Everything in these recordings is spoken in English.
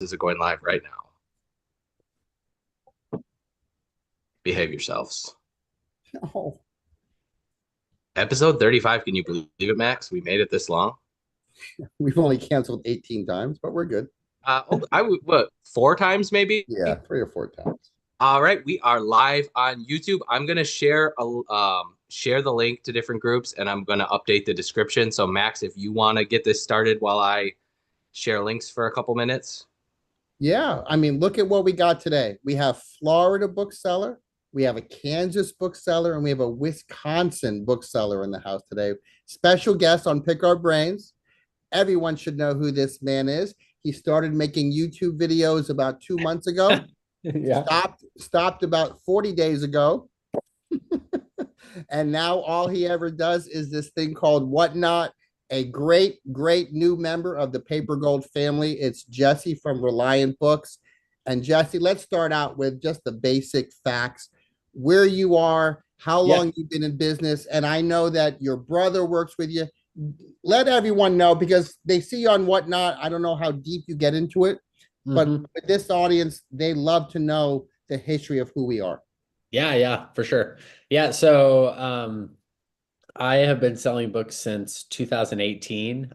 is going live right now. Behave yourselves. No, Episode 35. Can you believe it, Max? We made it this long. we've only canceled 18 times, but we're good. I would what 4 times maybe. Yeah, 3 or 4 times. All right, we are live on YouTube. I'm gonna share the link to different groups, and I'm gonna update the description. So Max, if you want to get this started while I share links for a couple minutes. Yeah, I mean, look at what we got today. We have Florida bookseller, we have a Kansas bookseller, and we have a Wisconsin bookseller in the house today. Special guest on Pick Our Brains. Everyone should know who this man is. He started making YouTube videos about 2 months ago. Yeah. Stopped about 40 days ago. And now all he ever does is this thing called Whatnot. A great, great new member of the Paper Gold family. It's Jesse from ReliantBooks. And Jesse, let's start out with just the basic facts, where you are, how long you've been in business. And I know that your brother works with you. Let everyone know, because they see you on Whatnot. I don't know how deep you get into it, but with this audience, they love to know the history of who we are. Yeah, for sure. Yeah, so I have been selling books since 2018.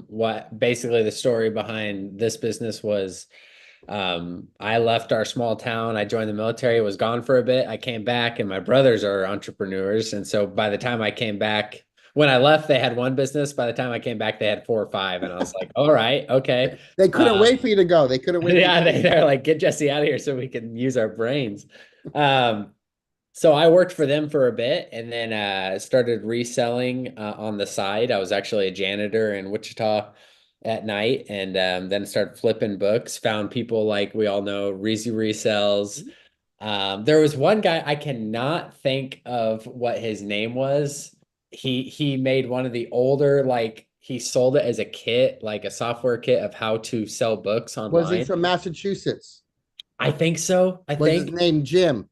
What basically the story behind this business was, I left our small town. I joined the military, was gone for a bit. I came back, and my brothers are entrepreneurs. And so by the time I came back, when I left, they had one business. By the time I came back, they had 4 or 5. And I was like, all right, okay. They couldn't wait for you to go. They couldn't wait. Yeah, they're like, get Jesse out of here so we can use our brains. So I worked for them for a bit, and then started reselling on the side. I was actually a janitor in Wichita at night, and then started flipping books. Found people like we all know, Reezy Resells. There was one guy, I cannot think of what his name was. He made one of the older, like he sold it as a kit, like a software kit of how to sell books Was he online. from Massachusetts? I think so. I Was his think. name Jim?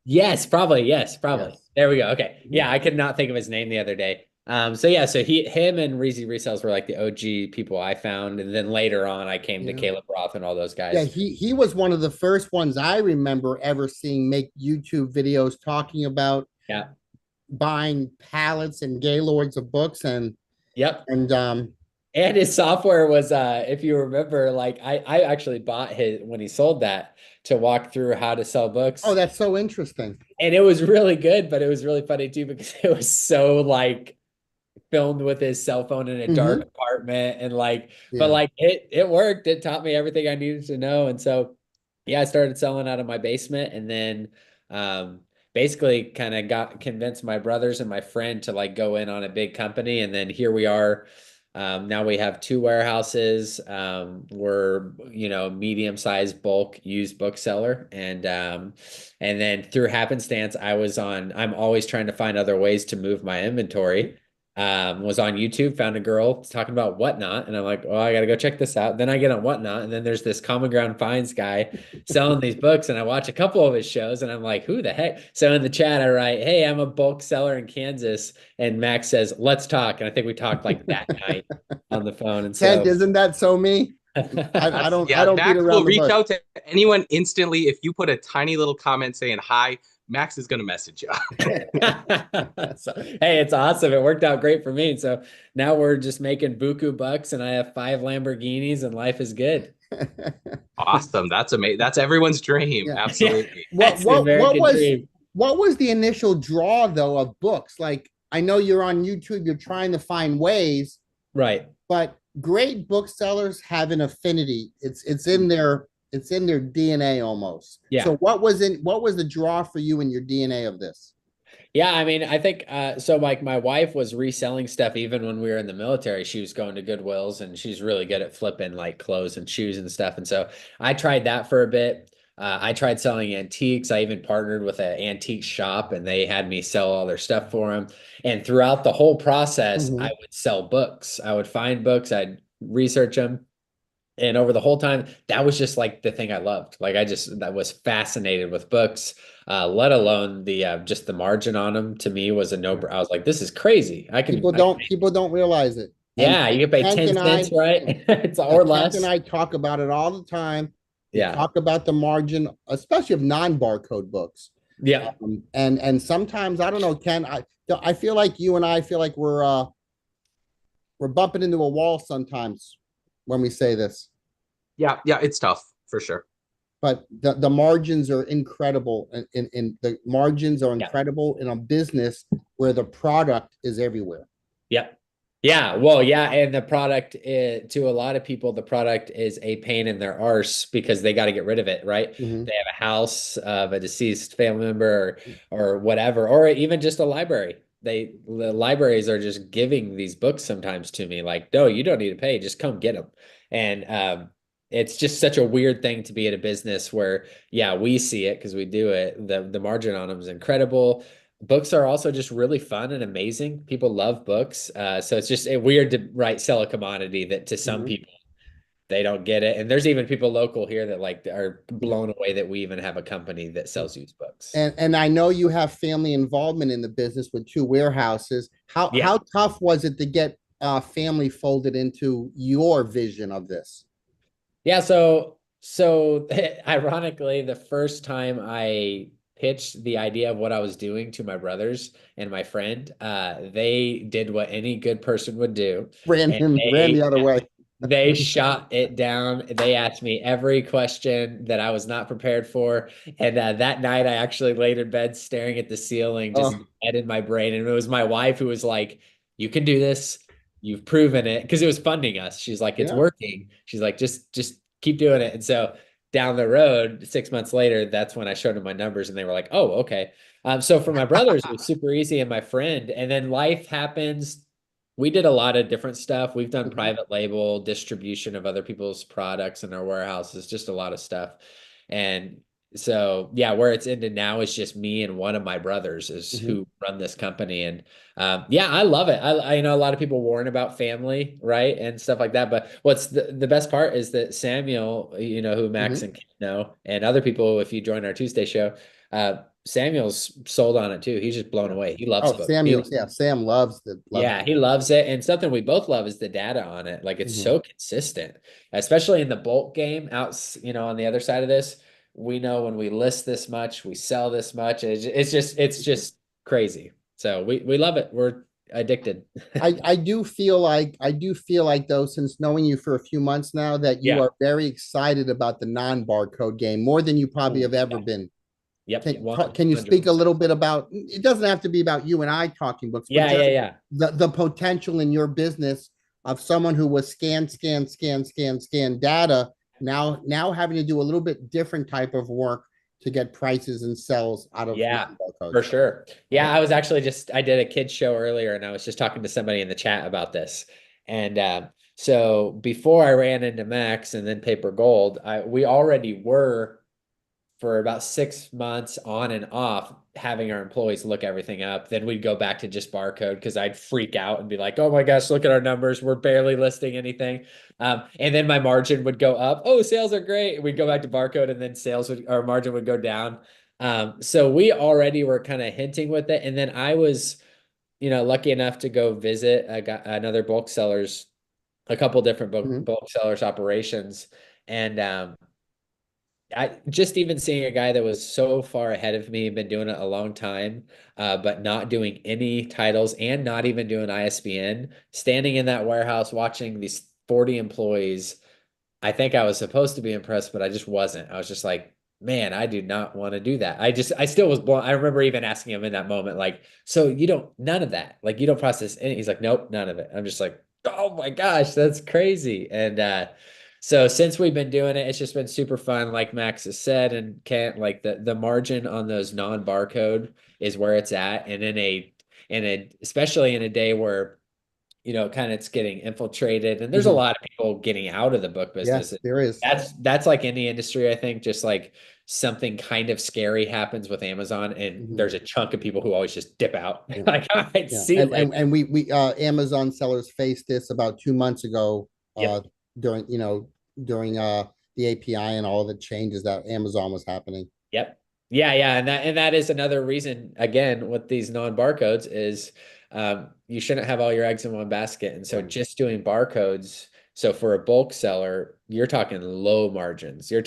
Yes, probably. Yes, probably. Yes. There we go. Okay. Yeah, I could not think of his name the other day. So him and Reezy Resells were like the OG people I found, and then later on I came to Yeah. Caleb Roth and all those Yeah, guys. he was one of the first ones I remember ever seeing make YouTube videos talking about Yeah. buying pallets and gaylords of books Yep. and And his software was, if you remember, like I actually bought his when he sold that to walk through how to sell books. oh, that's so interesting. And it was really good, but it was really funny too because it was so like filmed with his cell phone in a dark apartment, and like, but Yeah. like it worked. It taught me everything I needed to know. And so yeah, I started selling out of my basement, and then basically kind of got convinced my brothers and my friend to like go in on a big company, and then here we are. Now we have 2 warehouses. We're, medium-sized bulk used bookseller. And then through happenstance, I'm always trying to find other ways to move my inventory. Was on YouTube, found a girl talking about Whatnot, and I'm like, oh, I gotta go check this out. Then I get on Whatnot, and then there's this Common Ground Finds guy selling these books, and I watch a couple of his shows, and I'm like, who the heck? So in the chat, I write, hey, I'm a bulk seller in Kansas, and Max says, let's talk. And I think we talked like that night on the phone. And Kent, so isn't that so me? I don't beat Max will around the reach bush. out to anyone instantly if you put a tiny little comment saying hi. Max is gonna message you. So, hey, it's awesome. It worked out great for me. So now we're just making buku bucks, and I have 5 Lamborghinis, and life is good. Awesome. That's amazing. That's everyone's dream. Yeah. Absolutely. That's the American dream. What was the initial draw though of books? Like, I know you're on YouTube, you're trying to find ways, Right. but great booksellers have an affinity. It's in their DNA almost. Yeah. So what was the draw for you in your DNA of this? Yeah, I mean, I think so like my wife was reselling stuff even when we were in the military. She was going to Goodwills, and she's really good at flipping like clothes and shoes and stuff. And so I tried that for a bit. I tried selling antiques. I even partnered with an antique shop, and they had me sell all their stuff for them. And throughout the whole process, I would sell books. I would find books, I'd research them. And over the whole time, that was just like the thing I loved. Like that was fascinated with books, let alone the just the margin on them to me was a no. I was like, this is crazy. People don't realize it. And Yeah, you can pay Kent 10 and cents, I, right? It's yeah, or Kent and less. I talk about it all the time. We Yeah. talk about the margin, especially of non-barcode books. Yeah. And sometimes I don't know, Ken. I feel like you and I feel like we're bumping into a wall sometimes when we say this. Yeah, yeah, it's tough for sure. But the margins are incredible, and the margins are Yeah. incredible in a business where the product is everywhere. Yep. Yeah. Well, yeah. And the product to a lot of people, the product is a pain in their arse because they got to get rid of it, right? Mhm. They have a house of a deceased family member or whatever, or even just a library. The libraries are just giving these books sometimes to me like, no, you don't need to pay, just come get them. And it's just such a weird thing to be at a business where, yeah, we see it because we do it. The margin on them is incredible. Books are also just really fun and amazing. People love books. So it's just weird to sell a commodity that to some Mhm. people they don't get it. And there's even people local here that like are blown away that we even have a company that sells used books. And I know you have family involvement in the business with two warehouses. Yeah. How tough was it to get family folded into your vision of this? Yeah, so ironically, the first time I pitched the idea of what I was doing to my brothers and my friend, they did what any good person would do, and Ran the other way. they shot it down. They asked me every question that I was not prepared for, and that night I actually laid in bed staring at the ceiling, just Oh, dead in my brain. And it was my wife who was like, "You can do this. You've proven it," because it was funding us. She's like, "It's yeah. working." She's like, just keep doing it. And so down the road, 6 months later, that's when I showed them my numbers and they were like, oh, okay. So for my brothers, it was super easy and my friend. And then life happens. We did a lot of different stuff. We've done Mhm. private label distribution of other people's products in our warehouses, just a lot of stuff. And so, yeah, where it's ended now is just me and one of my brothers is Mhm. who run this company. And yeah, I love it. I know a lot of people warn about family, right? And stuff like that. But what's the best part is that Samuel, who Max Mhm. and Kim know, and other people, if you join our Tuesday show, Samuel's sold on it too. He's just blown Yeah. away. He loves Oh, books. He, Sam loves yeah, he loves it. And something we both love is the data on it. Like it's Mhm. so consistent, especially in the bulk game out, on the other side of this. We know when we list this much, we sell this much. It's just crazy. So we love it. We're addicted. I do feel like though, since knowing you for a few months now, that you Yeah. are very excited about the non-barcode game more than you probably Oh, have ever yeah. been. Yep. Can you speak a 100%. little bit about it? Doesn't have to be about you and I talking books, but Yeah, just yeah, yeah. the potential in your business of someone who was scan data now having to do a little bit different type of work to get prices and sells out of Yeah, for non-barcodes. sure. Yeah, I was actually I did a kids show earlier and I was just talking to somebody in the chat about this. And so before I ran into Max and then Paper Gold, we already were for about 6 months on and off having our employees look everything up. Then we'd go back to just barcode because I'd freak out and be like, oh my gosh, look at our numbers. We're barely listing anything. And then my margin would go up. Oh, sales are great. We'd go back to barcode and then our margin would go down. So we already were kind of hinting with it. And then I was, lucky enough to go visit another bulk sellers, a couple different Mhm. bulk sellers operations. And I just even seeing a guy that was so far ahead of me, been doing it a long time, but not doing any titles and not even doing ISBN, standing in that warehouse watching these 40 employees. I think I was supposed to be impressed, but I just wasn't. I was just like, man, I do not want to do that. I still was blown. I remember even asking him in that moment, like, so you don't, none of that, like, you don't process any. He's like, nope, none of it. I'm just like, oh my gosh, that's crazy. And, so since we've been doing it, it's just been super fun, like Max has said, and can't like the margin on those non-barcode is where it's at. And especially in a day where kind of it's getting infiltrated and there's a Mhm. lot of people getting out of the book business. Yes, there is. That's like any industry, I think, just like something kind of scary happens with Amazon and Mhm. there's a chunk of people who always just dip out. Yeah. Like, all right, Yeah, see you later. and we Amazon sellers faced this about 2 months ago Yep. during during the API and all the changes that Amazon was happening. Yep. Yeah, yeah. And that is another reason, again, with these non-barcodes is you shouldn't have all your eggs in one basket. And so just doing barcodes. So for a bulk seller, you're talking low margins. You're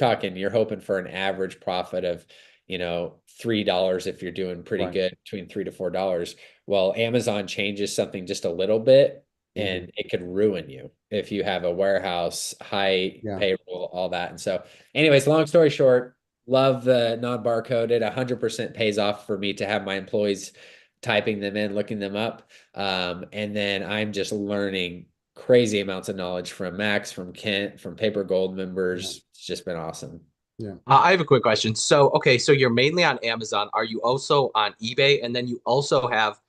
hoping for an average profit of, $3 if you're doing pretty good, between $3 to $4. Well, Amazon changes something just a little bit, and it could ruin you if you have a warehouse, high payroll, all that. And so, anyways, long story short, love the non-barcoded. 100% pays off for me to have my employees typing them in, looking them up. And then I'm just learning crazy amounts of knowledge from Max, from Kent, from Paper Gold members. It's just been awesome. Yeah. I have a quick question. So, okay, so you're mainly on Amazon. Are you also on eBay? And then you also have,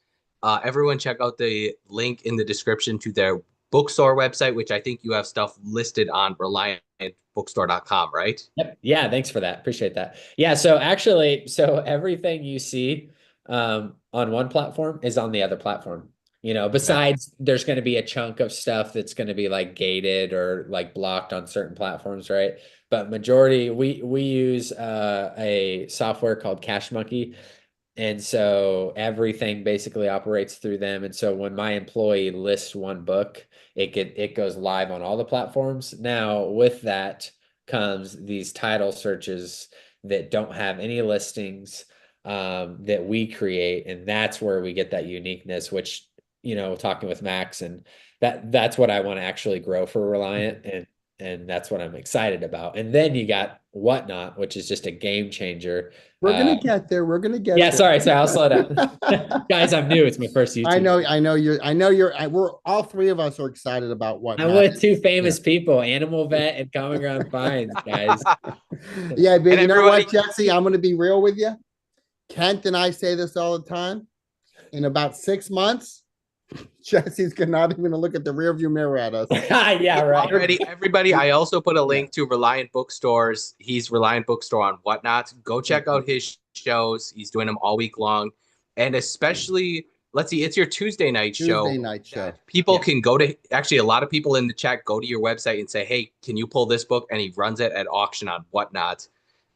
everyone check out the link in the description to their bookstore website, which I think you have stuff listed on ReliantBookstore.com, right? Yep. Yeah, thanks for that. Appreciate that. Yeah, so actually, everything you see on one platform is on the other platform. Besides there's going to be a chunk of stuff that's going to be like gated or like blocked on certain platforms, right? But majority we use a software called Cash Monkey. And so everything basically operates through them. And so when my employee lists one book, it goes live on all the platforms. Now, with that comes these title searches that don't have any listings, that we create. And that's where we get that uniqueness, which, talking with Max, and that's what I want to actually grow for Reliant. And that's what I'm excited about. And then you got Whatnot, which is just a game changer. We're gonna get there. We're gonna get Yeah, there. sorry, I'll slow down. Guys, I'm new. It's my first YouTube. We're all three of us are excited about Whatnot. I'm with two famous people, Animal Vet and Common Ground Finds, guys. Yeah, but you know what, Jesse? I'm gonna be real with you. Kent and I say this all the time. In about 6 months, Jesse's not even gonna look at the rearview mirror at us. Yeah, right. Already, everybody, I also put a link to Reliant Bookstores. He's Reliant Bookstore on Whatnot. Go check out his shows. He's doing them all week long. And especially, let's see, it's your Tuesday night show. Tuesday night show. People can go to, actually, a lot of people in the chat go to your website and say, hey, can you pull this book? And he runs it at auction on Whatnot.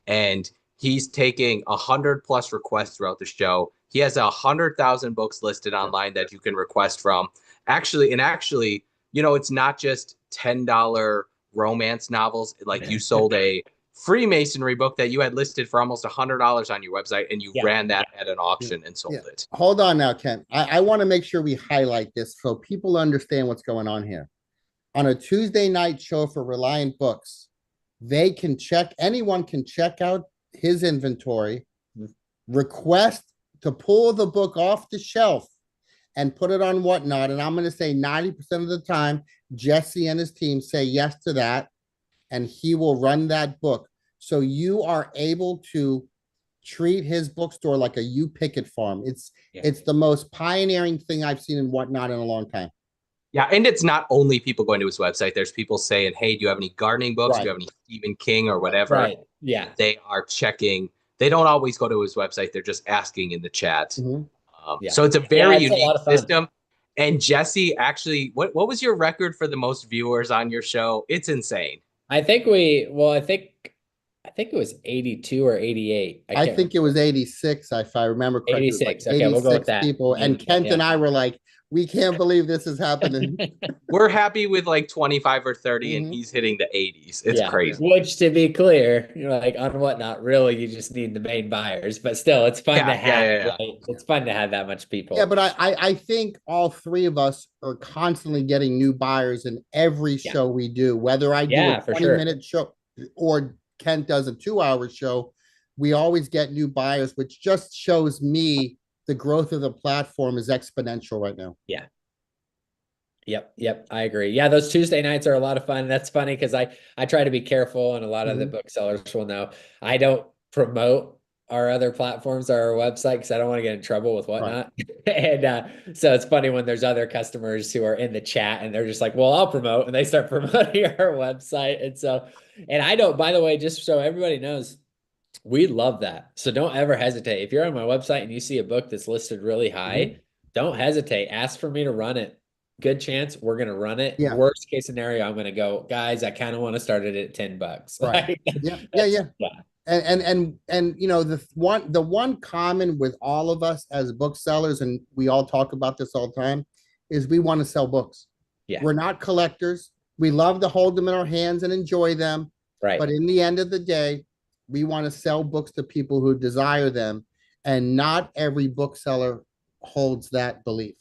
And he's taking 100+ requests throughout the show. He has 100,000 books listed online that you can request from. Actually, it's not just $10 romance novels. Like you sold a Freemasonry book that you had listed for almost $100 on your website, and you ran that at an auction and sold it. Hold on now, Ken. I want to make sure we highlight this so people understand what's going on here. On a Tuesday night show for Reliant Books, anyone can check out his inventory, request to pull the book off the shelf and put it on Whatnot. And I'm going to say 90% of the time, Jesse and his team say yes to that, and he will run that book. So you are able to treat his bookstore like a you pick it farm. It's the most pioneering thing I've seen in Whatnot in a long time. Yeah, and it's not only people going to his website. There's people saying, hey, do you have any gardening books? Do you have any Stephen King or whatever? Right. Yeah. They are checking. They don't always go to his website. They're just asking in the chat. So it's a very unique system. And Jesse, actually, what was your record for the most viewers on your show? It's insane. I think it was 82 or 88. I think it was 86, if I remember correctly. 86. Okay, we'll go with that. People. And Kent and I were like, we can't believe this is happening. We're happy with like 25 or 30, and he's hitting the 80s. It's crazy. Which, to be clear, like on Whatnot, really, you just need the main buyers. But still, it's fun to have. Right? It's fun to have that much people. Yeah, but I think all three of us are constantly getting new buyers in every show we do. Whether I do a 20-minute show or Kent does a 2-hour show, we always get new buyers, which just shows me the growth of the platform is exponential right now. Yeah. Yep. I agree. Yeah, those Tuesday nights are a lot of fun. That's funny because I try to be careful, and a lot of the booksellers will know I don't promote our other platforms or our website because I don't want to get in trouble with Whatnot. Right. And so it's funny when there's other customers who are in the chat and they're just like, well, I'll promote, and they start promoting our website. And I don't, by the way, just so everybody knows, we love that. So don't ever hesitate. If you're on my website and you see a book that's listed really high, don't hesitate. Ask for me to run it. Good chance we're going to run it. Yeah. Worst case scenario, I'm going to go, guys, I kind of want to start it at $10. Right. Yeah. and you know, the one common with all of us as booksellers, and we all talk about this all the time, is we want to sell books. Yeah. We're not collectors. We love to hold them in our hands and enjoy them, Right. but in the end of the day, we want to sell books to people who desire them, and not every bookseller holds that belief.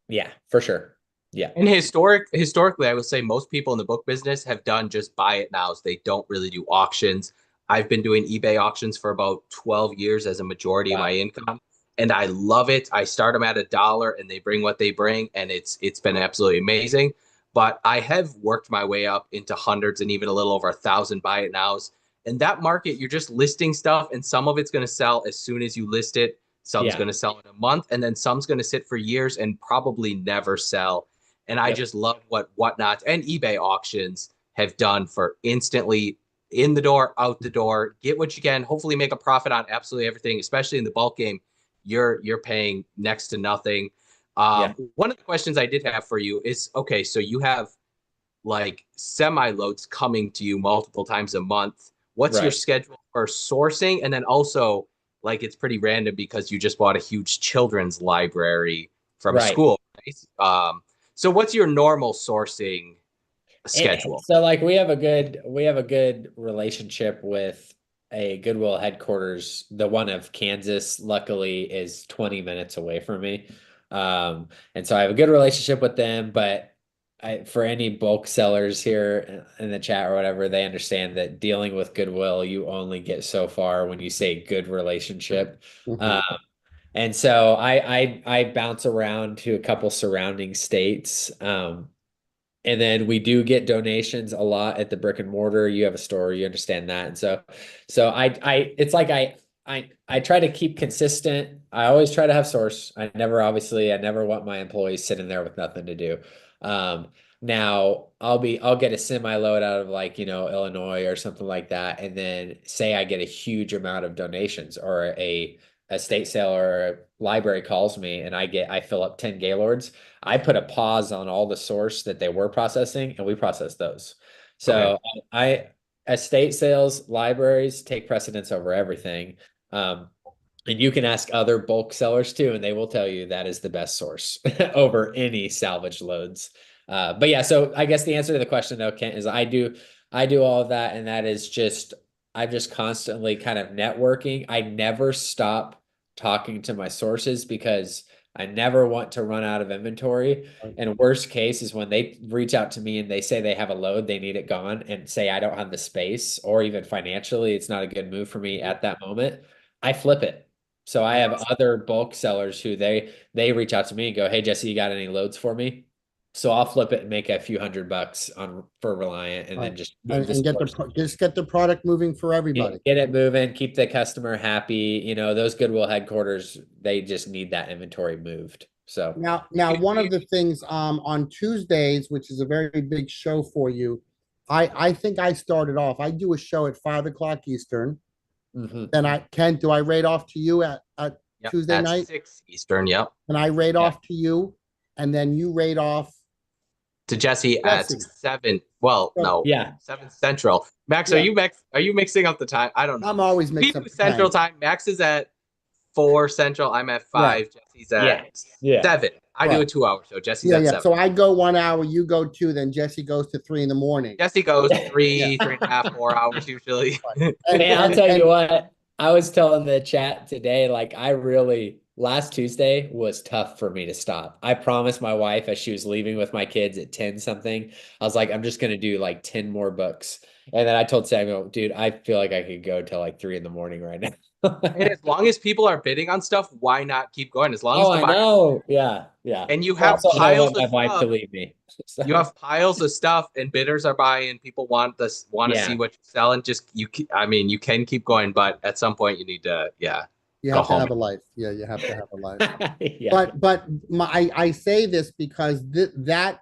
Yeah, for sure. Yeah. And historically, I would say most people in the book business have done just buy it nows. They don't really do auctions. I've been doing eBay auctions for about 12 years as a majority of Wow. my income, and I love it. I start them at $1 and they bring what they bring, and it's been absolutely amazing. But I have worked my way up into hundreds and even a little over 1,000 buy it nows. And that market, you're just listing stuff, and some of it's going to sell as soon as you list it. Some's Yeah. going to sell in a month, and then some's going to sit for years and probably never sell. And I Yep. just love what Whatnot and eBay auctions have done for instantly in the door, out the door, get what you can, hopefully make a profit on absolutely everything, especially in the bulk game. You're paying next to nothing. Yeah. One of the questions I did have for you is, okay, so you have like semi loads coming to you multiple times a month. What's your Right. schedule for sourcing? And then also, like, it's pretty random because you just bought a huge children's library from a Right. school, right? So what's your normal sourcing And schedule? so like we have a good relationship with a Goodwill headquarters. The one of Kansas, luckily, is 20 minutes away from me. And so I have a good relationship with them, but for any bulk sellers here in the chat or whatever, they understand that dealing with Goodwill, you only get so far when you say good relationship. Mhm. Um, and so I bounce around to a couple surrounding states. And then we do get donations a lot at the brick and mortar. You have a store, you understand that. And so it's like I try to keep consistent. I always try to have source. I never want my employees sitting there with nothing to do. Um, Now I'll get a semi load out of like, Illinois or something like that. And then say I get a huge amount of donations, or a state sale or a library calls me and I fill up 10 Gaylords. I put a pause on all the source that they were processing, and we process those. Okay. So I estate sales, libraries take precedence over everything. Um, and you can ask other bulk sellers too, and they will tell you that is the best source over any salvage loads. But yeah, so I guess the answer to the question though, Kent, is I do all of that, and that is just I'm just constantly kind of networking. I never stop talking to my sources because I never want to run out of inventory. And worst case is when they reach out to me and they say they have a load, they need it gone, and say I don't have the space, or even financially, it's not a good move for me at that moment. I flip it. So I have other bulk sellers who they reach out to me and go, "Hey Jesse, you got any loads for me?" So I'll flip it and make a few $100 on for Reliant, and Right. then just move And, this. and just get the product moving for everybody. Get it moving, keep the customer happy. Those Goodwill headquarters, they just need that inventory moved. So Now, one of the things on Tuesdays, which is a very big show for you, I think I started off. I do a show at 5 o'clock Eastern. mhm. Then do I rate off to you at Yep. Tuesday That's night? 6 Eastern. Yep. And I rate Yeah. off to you, and then you rate off To Jesse at Jesse. 7. Well, So, no, Yeah. 7 Central. Max, Yeah. are you mixing up the time? I don't know. I'm always We mixing do up the Central time. time. Max is at 4 Central. I'm at Right. 5. Jesse's at Yeah. Yeah. 7. I do a Right. 2 hour show. Jesse's Yeah, at yeah. 7. So I go 1 hour, you go two, then Jesse goes to 3 in the morning. Jesse goes Yeah. 3.5, 4 hours usually. And Man, I'll and tell you and what, I was telling the chat today, like last Tuesday was tough for me to stop. I promised my wife as she was leaving with my kids at 10 something, I was like, I'm just going to do like 10 more books. And then I told Samuel, dude, I feel like I could go till like 3 in the morning right now. And as long as people are bidding on stuff, why not keep going? As long as Oh, the I buyers, know. Yeah. Yeah. and you I have also don't piles want of my wife to stuff. leave me. So, You have piles of stuff, and bidders are buying. People want to yeah. see what you're selling. I mean, you can keep going, but at some point you need to, you go have to home. have a life. Yeah, you have to have a life. Yeah. But I say this because that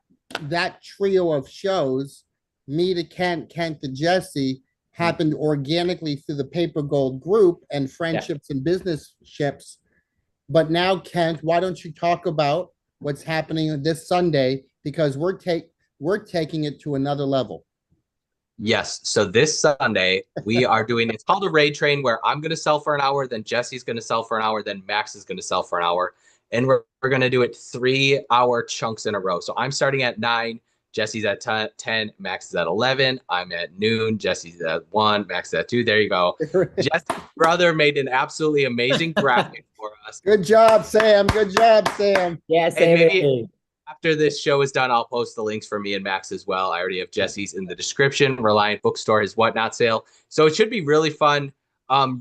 trio of shows, me to Kent to Jesse, happened organically through the Paper Gold group and friendships and business ships. But now, Kent, why don't you talk about what's happening this Sunday? Because we're taking it to another level. Yes. So this Sunday we are doing, it's called a raid train where I'm going to sell for an hour, then Jesse's going to sell for an hour, then Max is going to sell for an hour. And we're going to do it 3 hour chunks in a row. So I'm starting at 9, Jesse's at 10, Max is at 11. I'm at noon, Jesse's at 1, Max is at 2. There you go. Jesse's brother made an absolutely amazing graphic for us. Good job, Sam. Good job, Sam. Yeah, And same maybe with me. after this show is done, I'll post the links for me and Max as well. I already have Jesse's in the description. Reliant Bookstore, his Whatnot sale. So it should be really fun.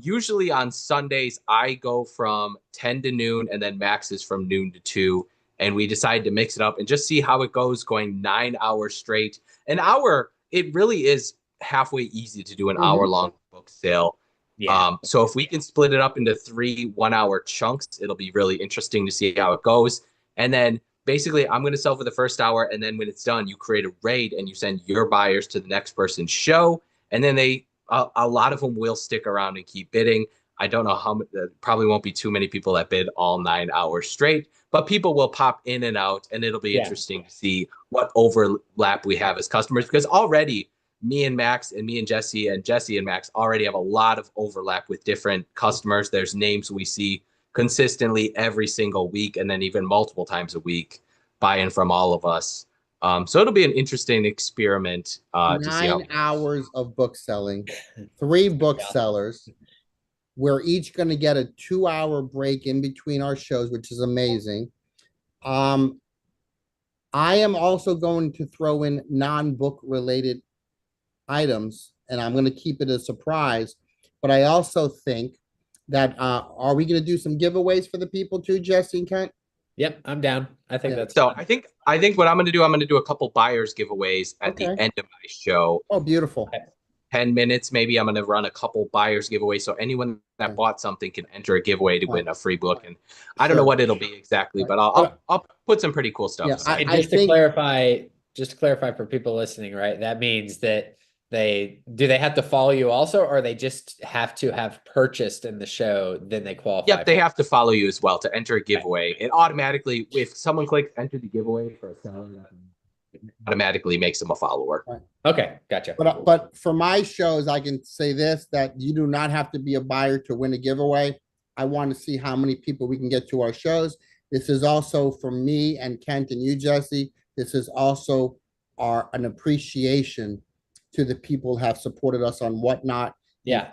Usually on Sundays, I go from 10 to noon, and then Max is from noon to 2. And we decided to mix it up and just see how it goes going 9 hours straight. An hour, it really is halfway easy to do an hour long book sale. Yeah. So if we can split it up into 3 1 hour chunks, it'll be really interesting to see how it goes. And then basically, I'm going to sell for the first hour. And then when it's done, you create a raid and you send your buyers to the next person's show. And then a lot of them will stick around and keep bidding. I don't know how much, probably won't be too many people that bid all 9 hours straight, but people will pop in and out, and it'll be interesting to see what overlap we have as customers, because already me and Max and me and Jesse and Max already have a lot of overlap with different customers. There's names we see consistently every single week, and then even multiple times a week buying from all of us. So it'll be an interesting experiment to see how 9 hours of book selling, 3 booksellers. We're each going to get a 2-hour break in between our shows, which is amazing. I am also going to throw in non-book related items, and I'm going to keep it a surprise. But I also think that are we going to do some giveaways for the people too, Jesse and Kent? Yep, I'm down. I think that's so. fun. I think what I'm going to do a couple buyers giveaways at the end of my show. Oh, beautiful. 10 minutes, maybe I'm going to run a couple buyers giveaways. So anyone that bought something can enter a giveaway to win a free book. And I don't know what it'll be exactly, but I'll put some pretty cool stuff. Yeah, And just to clarify for people listening, right? That means that they have to follow you also, or they just have to have purchased in the show, then they qualify? Yep, they have to follow you as well to enter a giveaway. It automatically, if someone clicks enter the giveaway for a seller, it automatically makes them a follower. Okay, gotcha. But for my shows, I can say this, that you do not have to be a buyer to win a giveaway. I want to see how many people we can get to our shows. This is also for me and Kent and you, Jesse. This is also an appreciation to the people who have supported us on Whatnot. Yeah.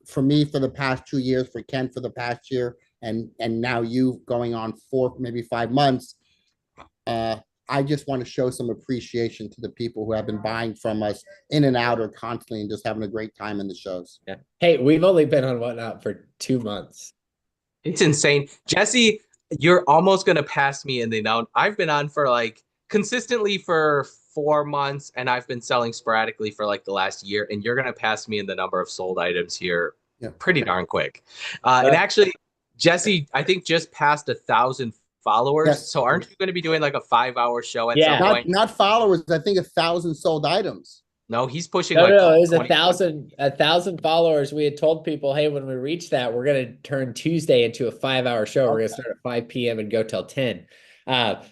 For me, for the past 2 years, for Kent for the past year, and now you going on 4, maybe 5 months. I just want to show some appreciation to the people who have been buying from us in and out or constantly and just having a great time in the shows. Yeah. Hey, we've only been on Whatnot for 2 months. It's insane. Jesse, you're almost going to pass me in the amount. I've been on for consistently for 4 months, and I've been selling sporadically for the last year, and you're going to pass me in the number of sold items here pretty darn quick. And actually, Jesse, I think just passed 1,000 followers. Yes. So aren't you going to be doing a 5-hour show at some point? Not followers. I think 1,000 sold items. No, he's pushing. No, it was 1,000 followers. We had told people, hey, when we reach that, we're going to turn Tuesday into a 5-hour show. Okay. We're going to start at 5 p.m. and go till 10.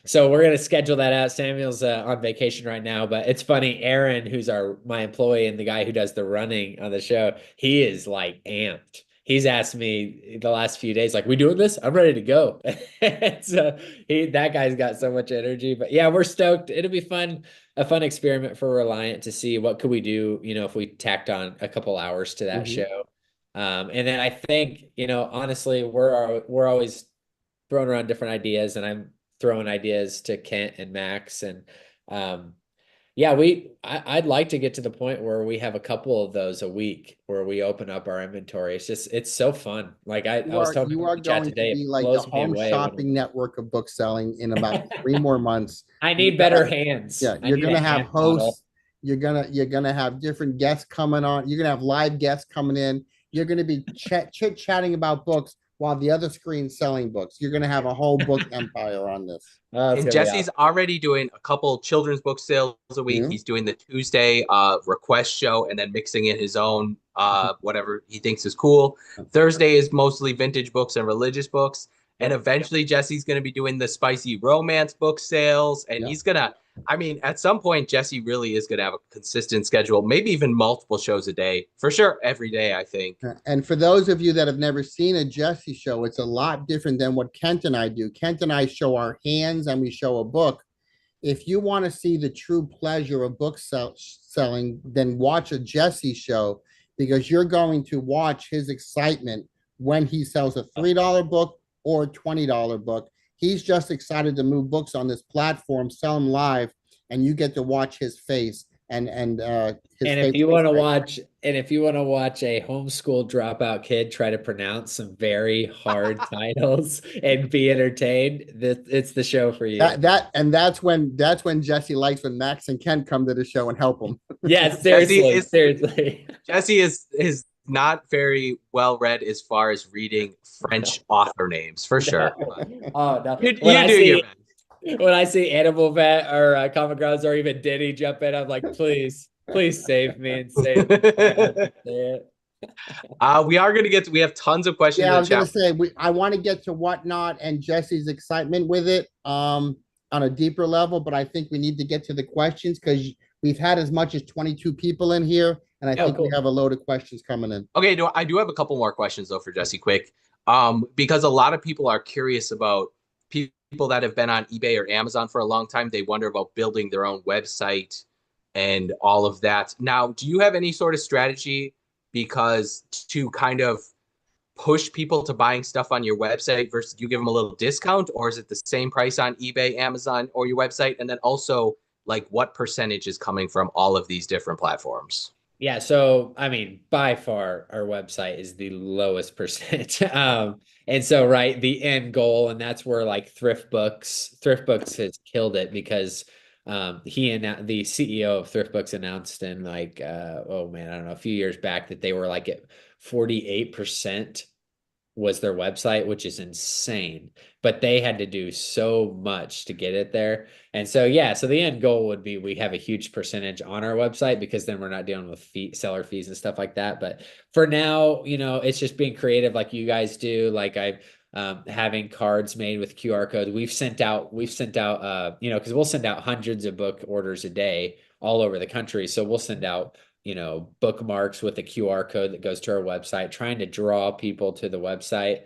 So we're going to schedule that out. Samuel's on vacation right now, but it's funny. Aaron, who's my employee and the guy who does the running on the show, he is amped. He's asked me the last few days, we doing this? I'm ready to go. So that guy's got so much energy. But yeah, we're stoked. It'll be fun, a fun experiment for Reliant to see what could we do, if we tacked on a couple hours to that show. And then I think, honestly, we're always throwing around different ideas, and I'm throwing ideas to Kent and Max, and I'd like to get to the point where we have a couple of those a week where we open up our inventory. It's so fun. I was talking you are going today, to be like the home shopping network of book selling in about 3 more months. I need better hands. Yeah, you're gonna have hosts. You're gonna have different guests coming on. You're gonna have live guests coming in. You're gonna be chit-chatting about books while the other screen's selling books. You're going to have a whole book empire on this. And Jesse's already doing a couple children's book sales a week. He's doing the Tuesday request show and then mixing in his own whatever he thinks is cool. Thursday is mostly vintage books and religious books. And eventually Jesse's going to be doing the spicy romance book sales. And he's going to, I mean, at some point, Jesse really is going to have a consistent schedule, maybe even multiple shows a day, for sure, every day, I think. And for those of you that have never seen a Jesse show, it's a lot different than what Kent and I do. Kent and I show our hands and we show a book. If you want to see the true pleasure of book selling, then watch a Jesse show, because you're going to watch his excitement when he sells a $3 book or a $20 book. He's just excited to move books on this platform, sell them live, and you get to watch his face and his And face. if you want to watch, a homeschool dropout kid try to pronounce some very hard titles and be entertained, it's the show for you. That's when Jesse likes when Max and Ken come to the show and help him. Yeah, seriously, seriously. Jesse is not very well read as far as reading French author names, for sure. Oh no, you do your best. When I see Animal Vet or Common Grounds or even Diddy jump in, I'm like, please save me and save me. We are going to we have tons of questions. Yeah, I was going to say, I want to get to Whatnot and Jesse's excitement with it on a deeper level, but I think we need to get to the questions, because we've had as much as 22 people in here, and I think we have a load of questions coming in. Okay, I do have a couple more questions, though, for Jesse, quick, because a lot of people are curious about people that have been on eBay or Amazon for a long time. They wonder about building their own website and all of that. Now, do you have any sort of strategy because to kind of push people to buying stuff on your website versus you give them a little discount, or is it the same price on eBay, Amazon, or your website? And then also, like, what percentage is coming from all of these different platforms? Yeah, so I mean, by far, our website is the lowest percent. And so, right, the end goal, and that's where like ThriftBooks has killed it, because the CEO of ThriftBooks announced in like oh man, I don't know, a few years back that they were like at 48% was their website, which is insane, but they had to do so much to get it there. And so, yeah, so the end goal would be we have a huge percentage on our website, because then we're not dealing with seller fees and stuff like that. But for now, it's just being creative like you guys do. Like having cards made with QR codes. We've sent out, because we'll send out hundreds of book orders a day all over the country. So we'll send out bookmarks with a QR code that goes to our website, trying to draw people to the website.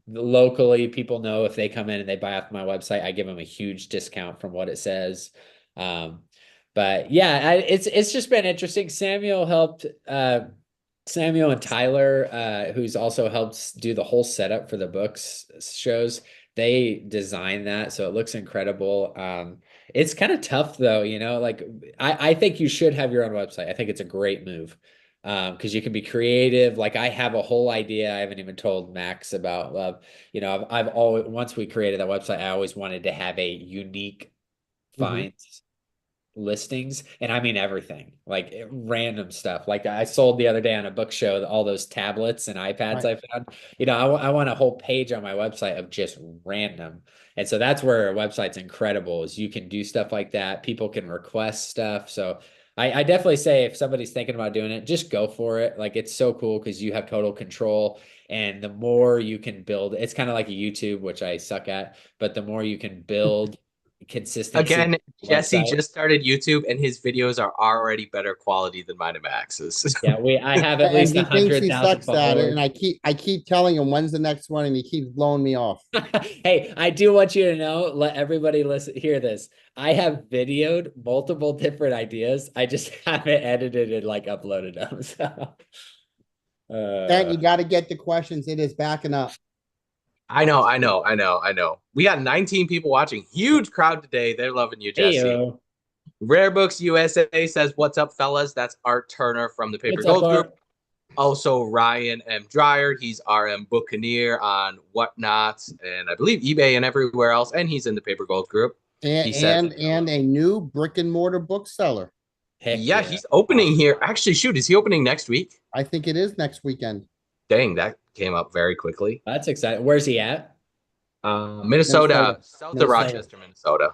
Locally, people know if they come in and they buy off my website, I give them a huge discount from what it says. But yeah, it's just been interesting. Samuel and Tyler, who's also helped do the whole setup for the books shows. They designed that, so it looks incredible. It's kind of tough though, like I think you should have your own website. I think it's a great move, because you can be creative. Like I have a whole idea I haven't even told Max about. I've always, once we created that website, I always wanted to have a unique finds listings, and I mean everything, like random stuff. Like I sold the other day on a book show all those tablets and iPads I found. I want a whole page on my website of just random. And so that's where a website's incredible, is you can do stuff like that. People can request stuff. So I definitely say if somebody's thinking about doing it, just go for it. Like it's so cool because you have total control, and the more you can build, it's kind of like a YouTube, which I suck at, but the more you can build consistency. Again, Jesse just started YouTube, and his videos are already better quality than mine and Max's. Yeah, I have at least 100,000 followers. And I keep telling him when's the next one, and he keeps blowing me off. Hey, I do want you to know, let everybody hear this. I have videoed multiple different ideas. I just haven't edited and like uploaded them. So and you got to get the questions. It is backing up. I know. We got 19 people watching. Huge crowd today. They're loving you, Jesse. Hey-o. Rare Books USA says, "What's up, fellas?" That's Art Turner from the Paper Gold Group. Also, Ryan M. Dreyer. He's RM Buccaneer on Whatnot, and I believe eBay and everywhere else. And he's in the Paper Gold Group. And a new brick and mortar bookseller. Yeah, he's opening here. Actually, shoot, is he opening next week? I think it is next weekend. Dang, that came up very quickly. That's exciting. Where's he at? Minnesota. South of Rochester, Minnesota.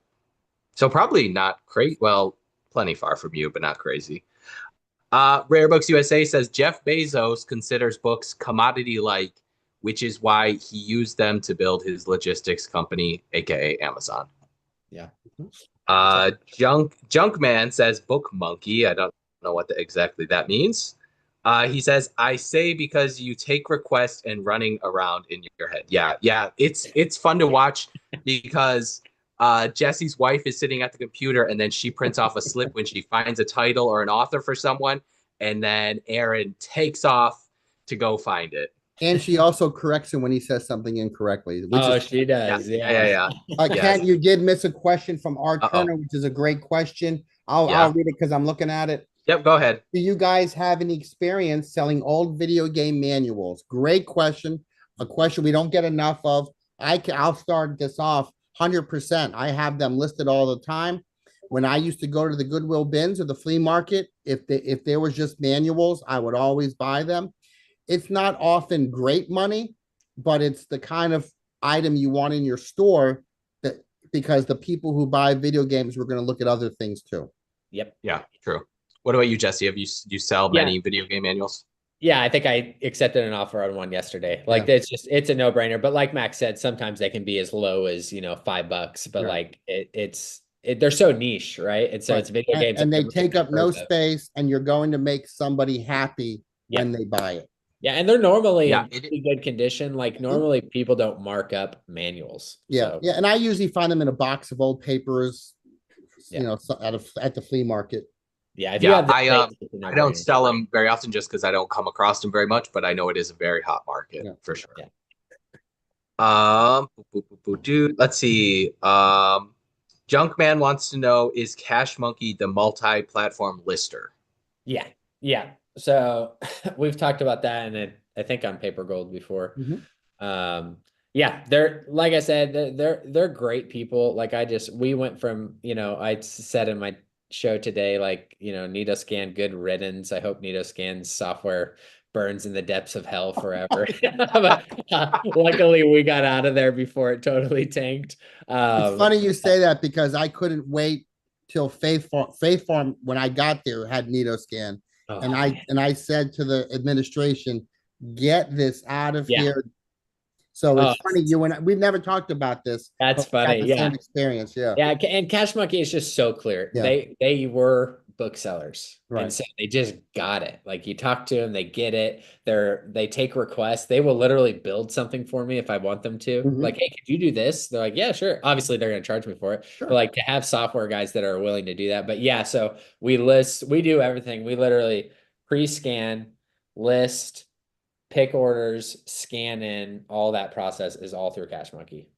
So probably not crazy. Well, plenty far from you, but not crazy. Rare Books USA says Jeff Bezos considers books commodity-like, which is why he used them to build his logistics company, aka Amazon. Yeah. Junkman says book monkey. I don't know what exactly that means. He says, I say because you take requests and running around in your head. Yeah. It's fun to watch because Jesse's wife is sitting at the computer and then she prints off a slip when she finds a title or an author for someone, and then Aaron takes off to go find it. And she also corrects him when he says something incorrectly, which Oh, is she does. Yeah. Kent, Yes. you did miss a question from R. Uh-oh. Turner, which is a great question. I'll read it because I'm looking at it. Yep, go ahead. Do you guys have any experience selling old video game manuals? Great question. A question we don't get enough of. I'll start this off 100%. I have them listed all the time. When I used to go to the Goodwill bins or the flea market, if there was just manuals, I would always buy them. It's not often great money, but it's the kind of item you want in your store that because the people who buy video games were going to look at other things too. Yep. Yeah, true. What about you, Jesse? Have you sell many video game manuals? Yeah, I think I accepted an offer on one yesterday. Like it's a no-brainer. But like Max said, sometimes they can be as low as $5. But like they're so niche, right? And so it's video games, and they take up no space, and you're going to make somebody happy when they buy it. Yeah, and they're normally in pretty good condition. Like normally people don't mark up manuals. Yeah, and I usually find them in a box of old papers, at the flea market. Yeah, if you have I don't sell them very often just because I don't come across them very much, but I know it is a very hot market for sure. Dude, let's see. Junkman wants to know, is Cash Monkey the multi-platform lister? Yeah. So we've talked about that, and I think on Paper Gold before. They're like I said, they're great people. Like we went from I said in my show today, like Nitoscan, good riddance. I hope Nitoscan's software burns in the depths of hell forever. But, luckily we got out of there before it totally tanked. It's funny you say that because I couldn't wait till Faith Farm when I got there had Nitoscan. And I said to the administration, get this out of here. So it's funny you and we've never talked about this. That's funny. Same experience. Yeah. And Cash Monkey is just so clear. Yeah. They were booksellers, right? And so they just got it. Like you talk to them, they get it. They take requests. They will literally build something for me if I want them to. Like, hey, could you do this? They're like, yeah, sure. Obviously, they're going to charge me for it. But like to have software guys that are willing to do that. But yeah, so we do everything. We literally pre-scan, list, pick orders, scan in. All that process is all through Cash Monkey.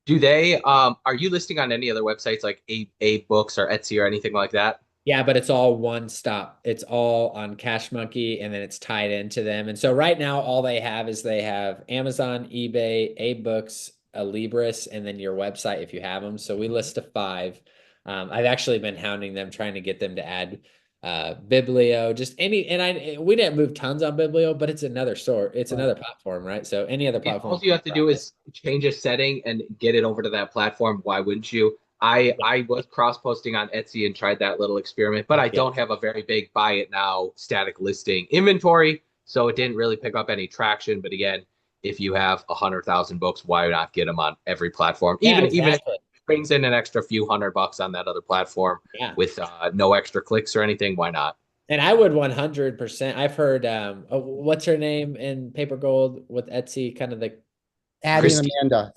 Do they? Are you listing on any other websites like ReliantBooks or Etsy or anything like that? Yeah, but it's all one stop. It's all on Cash Monkey, and then it's tied into them. And so right now, all they have Amazon, eBay, Books, a Libris, and then your website if you have them. So we list to 5. I've actually been hounding them, trying to get them to add Biblio, just we didn't move tons on Biblio, but it's another store. It's another platform, right? So any other platform. All you have to do is change a setting and get it over to that platform. Why wouldn't you? I was cross-posting on Etsy and tried that little experiment, but I don't have a very big buy it now static listing inventory, so it didn't really pick up any traction. But again, if you have 100,000 books, why not get them on every platform? Even if it brings in an extra few $100 on that other platform with no extra clicks or anything, why not? And I would 100%. I've heard what's her name in Paper Gold with Etsy, kind of the Addie and Amanda.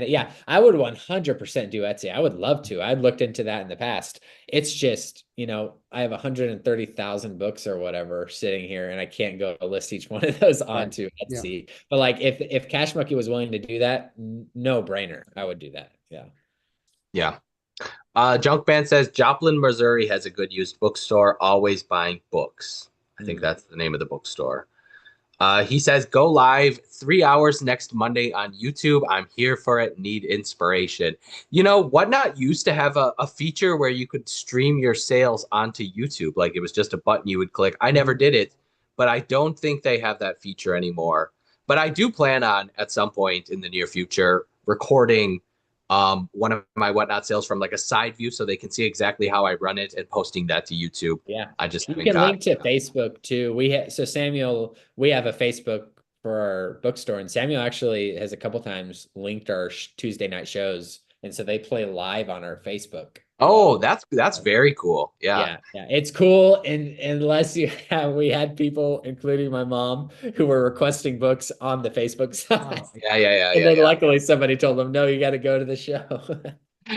Yeah, I would 100% do Etsy. I would love to. I've looked into that in the past. It's just, I have 130,000 books or whatever sitting here, and I can't go list each one of those onto Etsy. But like, if Cash Monkey was willing to do that, no brainer, I would do that. Yeah. Junkman says Joplin, Missouri has a good used bookstore, always buying books. I think that's the name of the bookstore. He says, go live 3 hours next Monday on YouTube. I'm here for it. Need inspiration. Whatnot used to have a feature where you could stream your sales onto YouTube. Like it was just a button you would click. I never did it, but I don't think they have that feature anymore. But I do plan on at some point in the near future recording one of my Whatnot sales from like a side view so they can see exactly how I run it and posting that to YouTube. Yeah. I just you can link to Facebook too. Samuel, we have a Facebook for our bookstore, and Samuel actually has a couple times linked our Tuesday night shows, and so they play live on our Facebook. Oh, that's very cool. Yeah. Yeah, it's cool. And unless we had people, including my mom, who were requesting books on the Facebook side. And then Yeah. luckily somebody told them, no, you got to go to the show.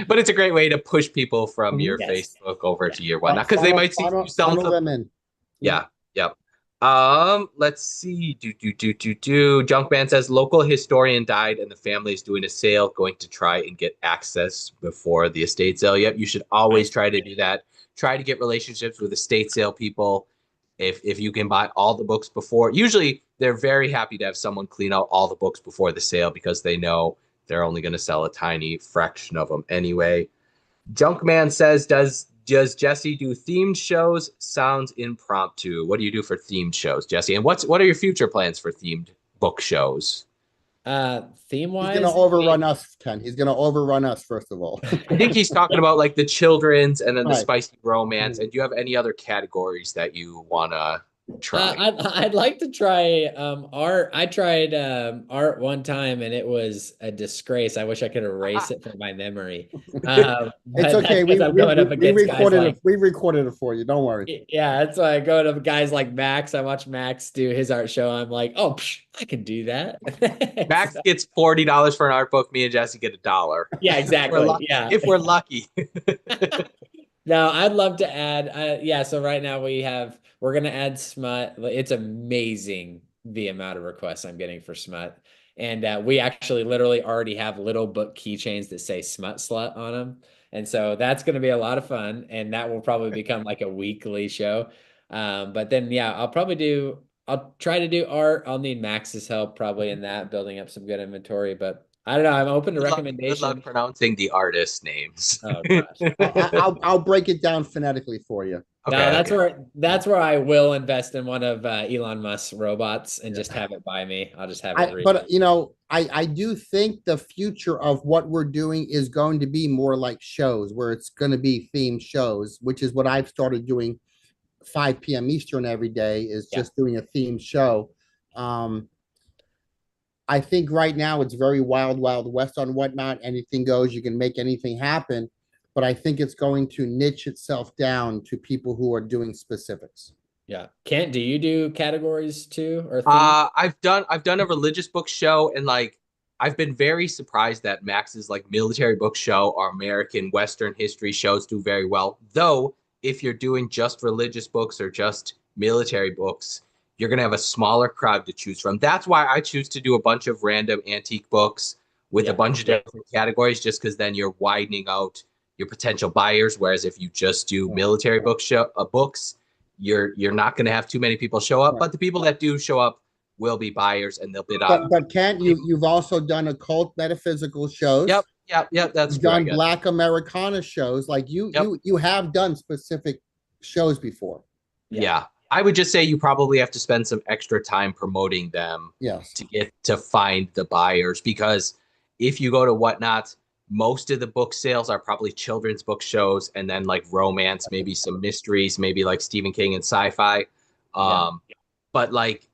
But it's a great way to push people from your Yes. Facebook over Yeah. to your whatnot because they might see you selling Funnel some. them in. Yeah. Yep. Let's see. Junkman says local historian died and the family is doing a sale, going to try and get access before the estate sale. Yep, you should always try to do that. Try to get relationships with estate sale people. If you can buy all the books before, usually they're very happy to have someone clean out all the books before the sale because they know they're only going to sell a tiny fraction of them anyway. Junkman says, does Jesse do themed shows? Sounds impromptu. What do you do for themed shows, Jesse? And what are your future plans for themed book shows? Theme He's gonna wise, overrun us, Ken. He's gonna overrun us, first of all. I think he's talking about like the children's and then the Right. spicy romance. And do you have any other categories that you want to try? I'd like to try art. I tried art one time and it was a disgrace. I wish I could erase it from my memory. It's okay. We recorded it. We recorded it for you. Don't worry. Yeah, that's why I go to guys like Max. I watch Max do his art show. I'm like, oh, I can do that. Max gets $40 for an art book. Me and Jesse get $1. Yeah, exactly. If we're lucky. No, I'd love to add. Yeah, so right now we're gonna add smut. It's amazing the amount of requests I'm getting for smut, and we actually literally already have little book keychains that say "smut slut" on them, and so that's gonna be a lot of fun, and that will probably become like a weekly show. But then yeah, I'll try to do art. I'll need Max's help probably in that, building up some good inventory, but. I don't know. I'm open to recommendations. Good luck pronouncing the artist names. Oh gosh. I'll break it down phonetically for you. Okay, no, that's where I will invest in one of Elon Musk's robots and just have it by me. I'll just have it read. But I do think the future of what we're doing is going to be more like shows, where it's going to be themed shows, which is what I've started doing 5 p.m. Eastern every day, is just doing a themed show. I think right now it's very wild west on whatnot. Anything goes. You can make anything happen. But I think it's going to niche itself down to people who are doing specifics. Yeah. Kent, do you do categories too? Or I've done a religious book show, and like I've been very surprised that Max's like military book show or American Western history shows do very well. Though if you're doing just religious books or just military books, you're going to have a smaller crowd to choose from. That's why I choose to do a bunch of random antique books with a bunch of different categories, just because then you're widening out your potential buyers. Whereas if you just do military books, you're not going to have too many people show up. But the people that do show up will be buyers, and they'll bid on. But Kent, you've also done occult metaphysical shows. Yep. That's You've done Black Americana shows. Like you have done specific shows before. Yeah. I would just say you probably have to spend some extra time promoting them to get to find the buyers, because if you go to Whatnot, most of the book sales are probably children's book shows and then like romance, maybe some mysteries, maybe like Stephen King and sci-fi. But like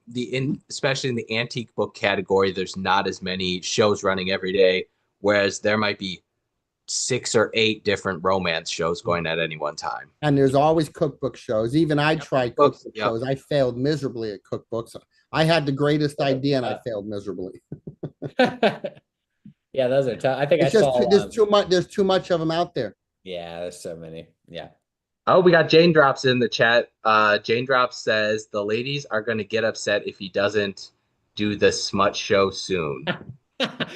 especially in the antique book category, there's not as many shows running every day, whereas there might be 6 or 8 different romance shows going at any one time. And there's always cookbook shows. Even I tried cookbook shows. I failed miserably at cookbooks. I had the greatest idea and I failed miserably. Yeah, those are tough. I think there's too much of them out there. Yeah, there's so many. Yeah. Oh, we got Jane Drops in the chat. Jane Drops says the ladies are going to get upset if he doesn't do the smut show soon.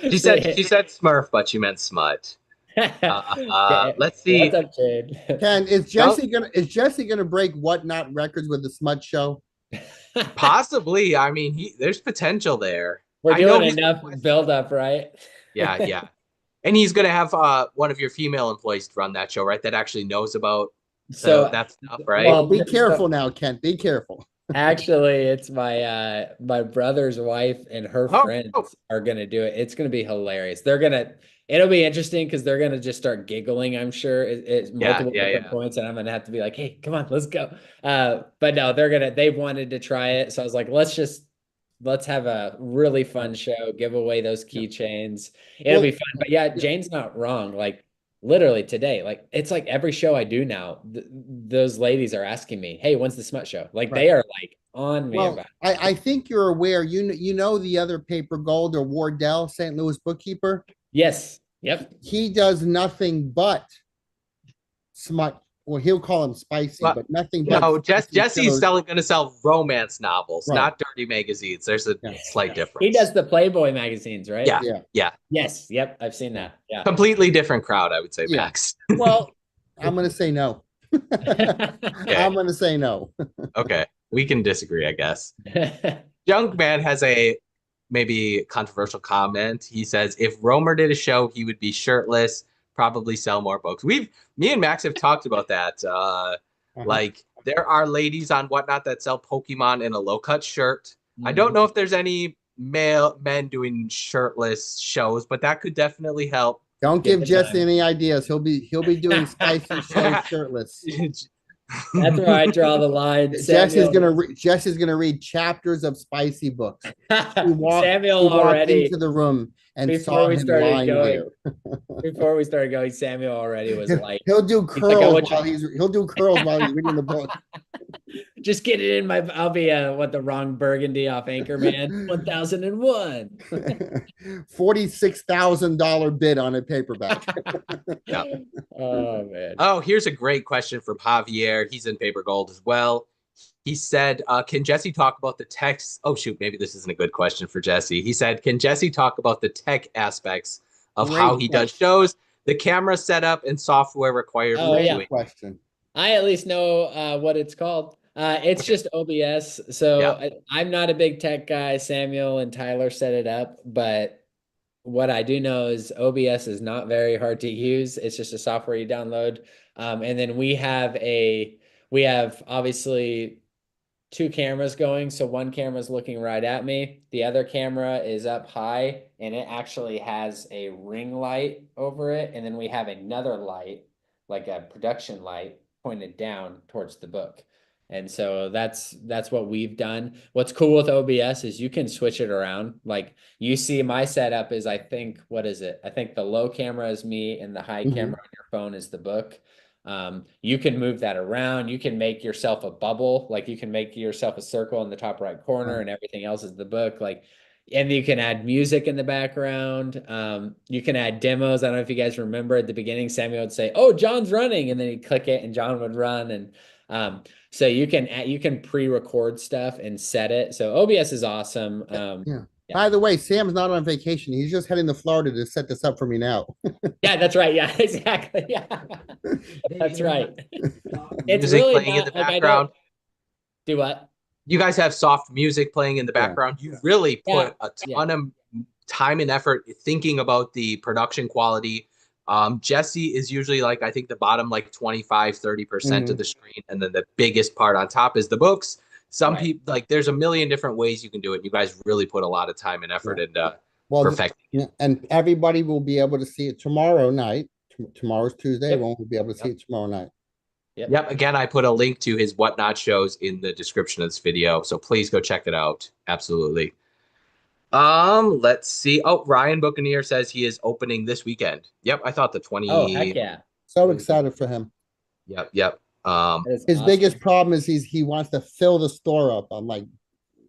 She said Smurf, but she meant smut. Let's see. What's up, Jade? Ken, is Jesse gonna break Whatnot records with the smut show? Possibly. I mean, there's potential there. We're doing enough build up, right? Yeah. And he's gonna have one of your female employees run that show, right? That actually knows about that stuff, right? Well, be careful now, Kent. Be careful. Actually, it's my brother's wife and her friends are gonna do it. It's gonna be hilarious. It'll be interesting because they're gonna just start giggling, I'm sure. It's multiple different points, and I'm gonna have to be like, hey, come on, let's go. But no, they've wanted to try it. So I was like, let's just let's have a really fun show, give away those Yeah. keychains. It'll Well, be fun. But yeah, Jane's not wrong. Like literally today, like it's like every show I do now, those ladies are asking me, "Hey, when's the smut show?" Like right. they are like on me Well, about I think you're aware. You know the other paper gold or Wardell, St. Louis bookkeeper. Yes. Yep. He does nothing but smut. Well, he'll call them spicy, But but nothing but no, spicy Jesse's shows. going to sell romance novels, Right. not dirty magazines. There's a Yeah. slight He does difference. the Playboy magazines, right? Yeah, Yeah. yeah. Yes. Yep. I've seen Yeah. that. Yeah. Completely different crowd, I would say, Yeah. Max. Well, I'm gonna say no. Okay, I'm gonna say no. okay. We can disagree, I guess. Junkman has a maybe controversial comment. He says if Romer did a show, he would be shirtless, probably sell more books. Me and Max have talked about that. Uh-huh. Like there are ladies on Whatnot that sell Pokemon in a low cut shirt. I don't Mhm. know if there's any male men doing shirtless shows, but that could definitely help. Don't Get give the Jesse time. any ideas. He'll be doing spicy shows shirtless. That's where I draw the line, Samuel. Jesse's gonna read chapters of spicy books. She Samuel walked already into the room and before saw we him started lying going. there. Before we started going, Samuel already was like, He'll do he's like, I curls want you while he's reading the book. just get it in my. I'll be what the wrong Burgundy off Anchorman 1001. $46,000 bid on a paperback. Yeah. Oh man. Oh, here's a great question from Javier. He's in Paper Gold as well. He said, can Jesse talk about the text? Oh, shoot, maybe this isn't a good question for Jesse. He said, can Jesse talk about the tech aspects of how Great he does question. shows, the camera setup, and software required Oh for yeah. doing? Great question. I at least know what it's called. It's Okay. just OBS. So Yeah. I'm not a big tech guy. Samuel and Tyler set it up, but what I do know is OBS is not very hard to use. It's just a software you download. And then we have obviously two cameras going. So one camera is looking right at me. The other camera is up high and it actually has a ring light over it. And then we have another light, like a production light pointed down towards the book. And so that's what we've done. What's cool with OBS is you can switch it around. Like you see my setup is I think what is it? I think the low camera is me and the high Mhm. camera on your phone is the book. You can move that around. You can make yourself a bubble, like you can make yourself a circle in the top right corner, Right. and everything else is the book. Like, and you can add music in the background. You can add demos. I don't know if you guys remember at the beginning, Samuel would say, "Oh, John's running," and then he'd click it, and John would run. And so you can pre-record stuff and set it. So OBS is awesome. Yeah. Yeah, By the way, Sam's not on vacation. He's just heading to Florida to set this up for me now. yeah, that's right. Yeah, exactly. Yeah, that's right. It's Music really playing in the not like I don't background. do what. You guys have soft music playing in the Yeah. background. You really Yeah, put a yeah. ton of time and effort thinking about the production quality. Jesse is usually like, I think the bottom like 25, 30% of Mhm. the screen. And then the biggest part on top is the books. Some Right. people like there's a million different ways you can do it. You guys really put a lot of time and Yeah. effort into Well, perfecting yeah, it. and everybody will be able to see it tomorrow night. Tomorrow's Tuesday. Yep. Won't be able to see Yep. it tomorrow night. Yep. Yep. Again, I put a link to his Whatnot shows in the description of this video. So please go check it out. Absolutely. Let's see. Oh, Ryan Buccaneer says he is opening this weekend. Yep, I thought the Oh, heck 20. yeah. So excited for him. Yep, yep. That is His biggest awesome. problem is he wants to fill the store up. I'm like,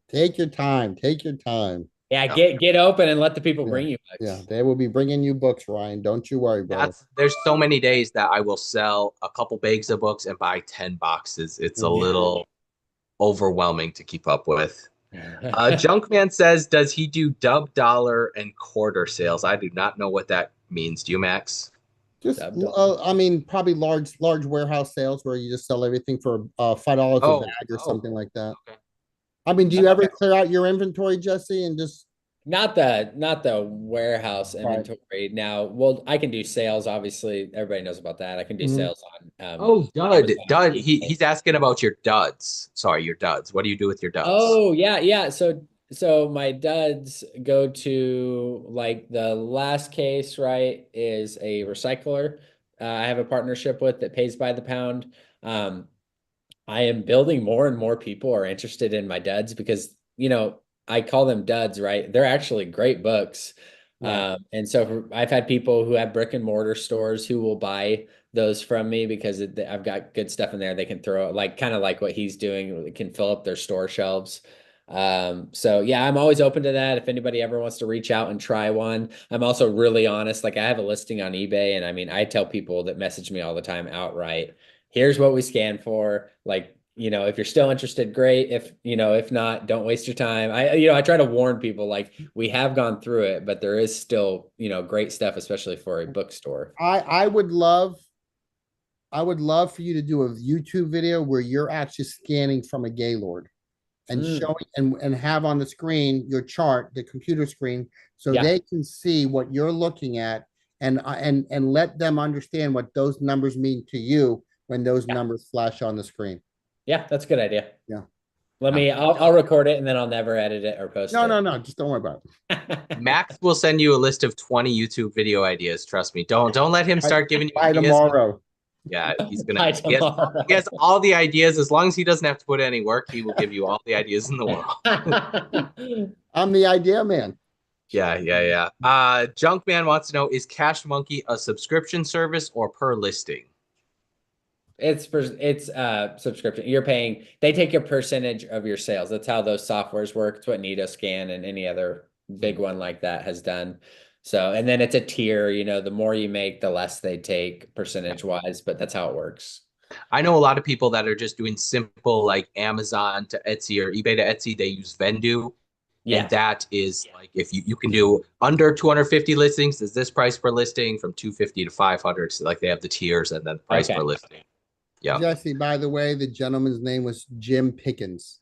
take your time, take your time. Yeah, Yep. get open and let the people Yeah, bring you yeah, books. they will be bringing you books, Ryan. Don't you worry, brother. There's so many days that I will sell a couple bags of books and buy 10 boxes. It's a Mhm. little overwhelming to keep up with. Junkman says, does he do dub, dollar, and quarter sales? I do not know what that means. Do you, Max? Just, Dub dog. I mean, probably large warehouse sales where you just sell everything for $5 a Oh, bag or oh, something like that. okay. I mean, do you ever clear out your inventory, Jesse, and just Not the warehouse right? inventory. Now, well, I can do sales. Obviously, everybody knows about that. I can do Mhm. sales on Oh, dud, Amazon and dud. eBay. He's asking about your duds. Sorry, your duds. What do you do with your duds? Oh, yeah, yeah. So my duds go to like the last case, right, is a recycler. I have a partnership with that pays by the pound. I am building more and more people are interested in my duds because, I call them duds, right? They're actually great books. Yeah. And so I've had people who have brick and mortar stores who will buy those from me because I've got good stuff in there. They can throw like kind of like what he's doing, it can fill up their store shelves. So yeah, I'm always open to that. If anybody ever wants to reach out and try one, I'm also really honest. Like I have a listing on eBay, and I mean, I tell people that message me all the time outright, here's what we scan for. Like, if you're still interested, great. If not, don't waste your time. I try to warn people, like we have gone through it, but there is still, great stuff, especially for a bookstore. I would love for you to do a YouTube video where you're actually scanning from a Gaylord and Mm, showing and have on the screen your chart, the computer screen, so yeah. they can see what you're looking at and let them understand what those numbers mean to you when those Yeah. numbers flash on the screen. Yeah, that's a good idea. Yeah. I'll record it and then I'll never edit it or post No, no, it. no. Just don't worry about Max will send you a list of 20 YouTube video ideas. Trust me. Don't let him it. start giving you By ideas. tomorrow. Yeah, he's By gonna. tomorrow. He has all the ideas. As long as he doesn't have to put any work, he will give you all the ideas in the world. I'm the idea man. Yeah, yeah, yeah. Junkman wants to know: is Cash Monkey a subscription service or per listing? It's subscription. They take a percentage of your sales. That's how those softwares work. It's what Scan and any other big one like that has done. So, and then it's a tier, the more you make, the less they take percentage wise, but that's how it works. I know a lot of people that are just doing simple like Amazon to Etsy or eBay to Etsy. They use Vendu, and Yeah. that is like if you can do under 250 listings, is this price per listing from 250 to 500. So like they have the tiers and then the price per Okay. listing. Yeah. Jesse, by the way, the gentleman's name was Jim Pickens.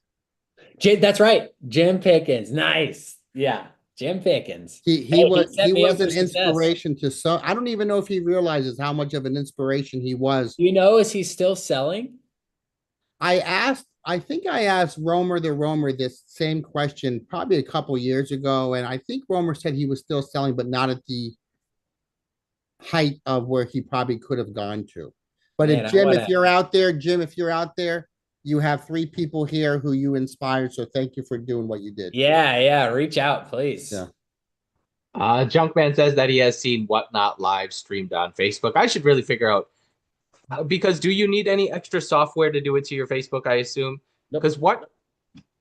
That's right. Jim Pickens. Nice. Yeah. Jim Pickens. He Hey, was he he set me up was for an success. inspiration to some. I don't even know if he realizes how much of an inspiration he was. Is he still selling? I think I asked Romer the Romer this same question probably a couple years ago, and I think Romer said he was still selling, but not at the height of where he probably could have gone to. But Man, if I Jim, want if to. you're out there, Jim, if you're out there, you have three people here who you inspired. So thank you for doing what you did. Yeah, yeah. Reach out, please. Yeah. Junkman says that he has seen Whatnot live streamed on Facebook. I should really figure out because do you need any extra software to do it to your Facebook? I assume Nope. because what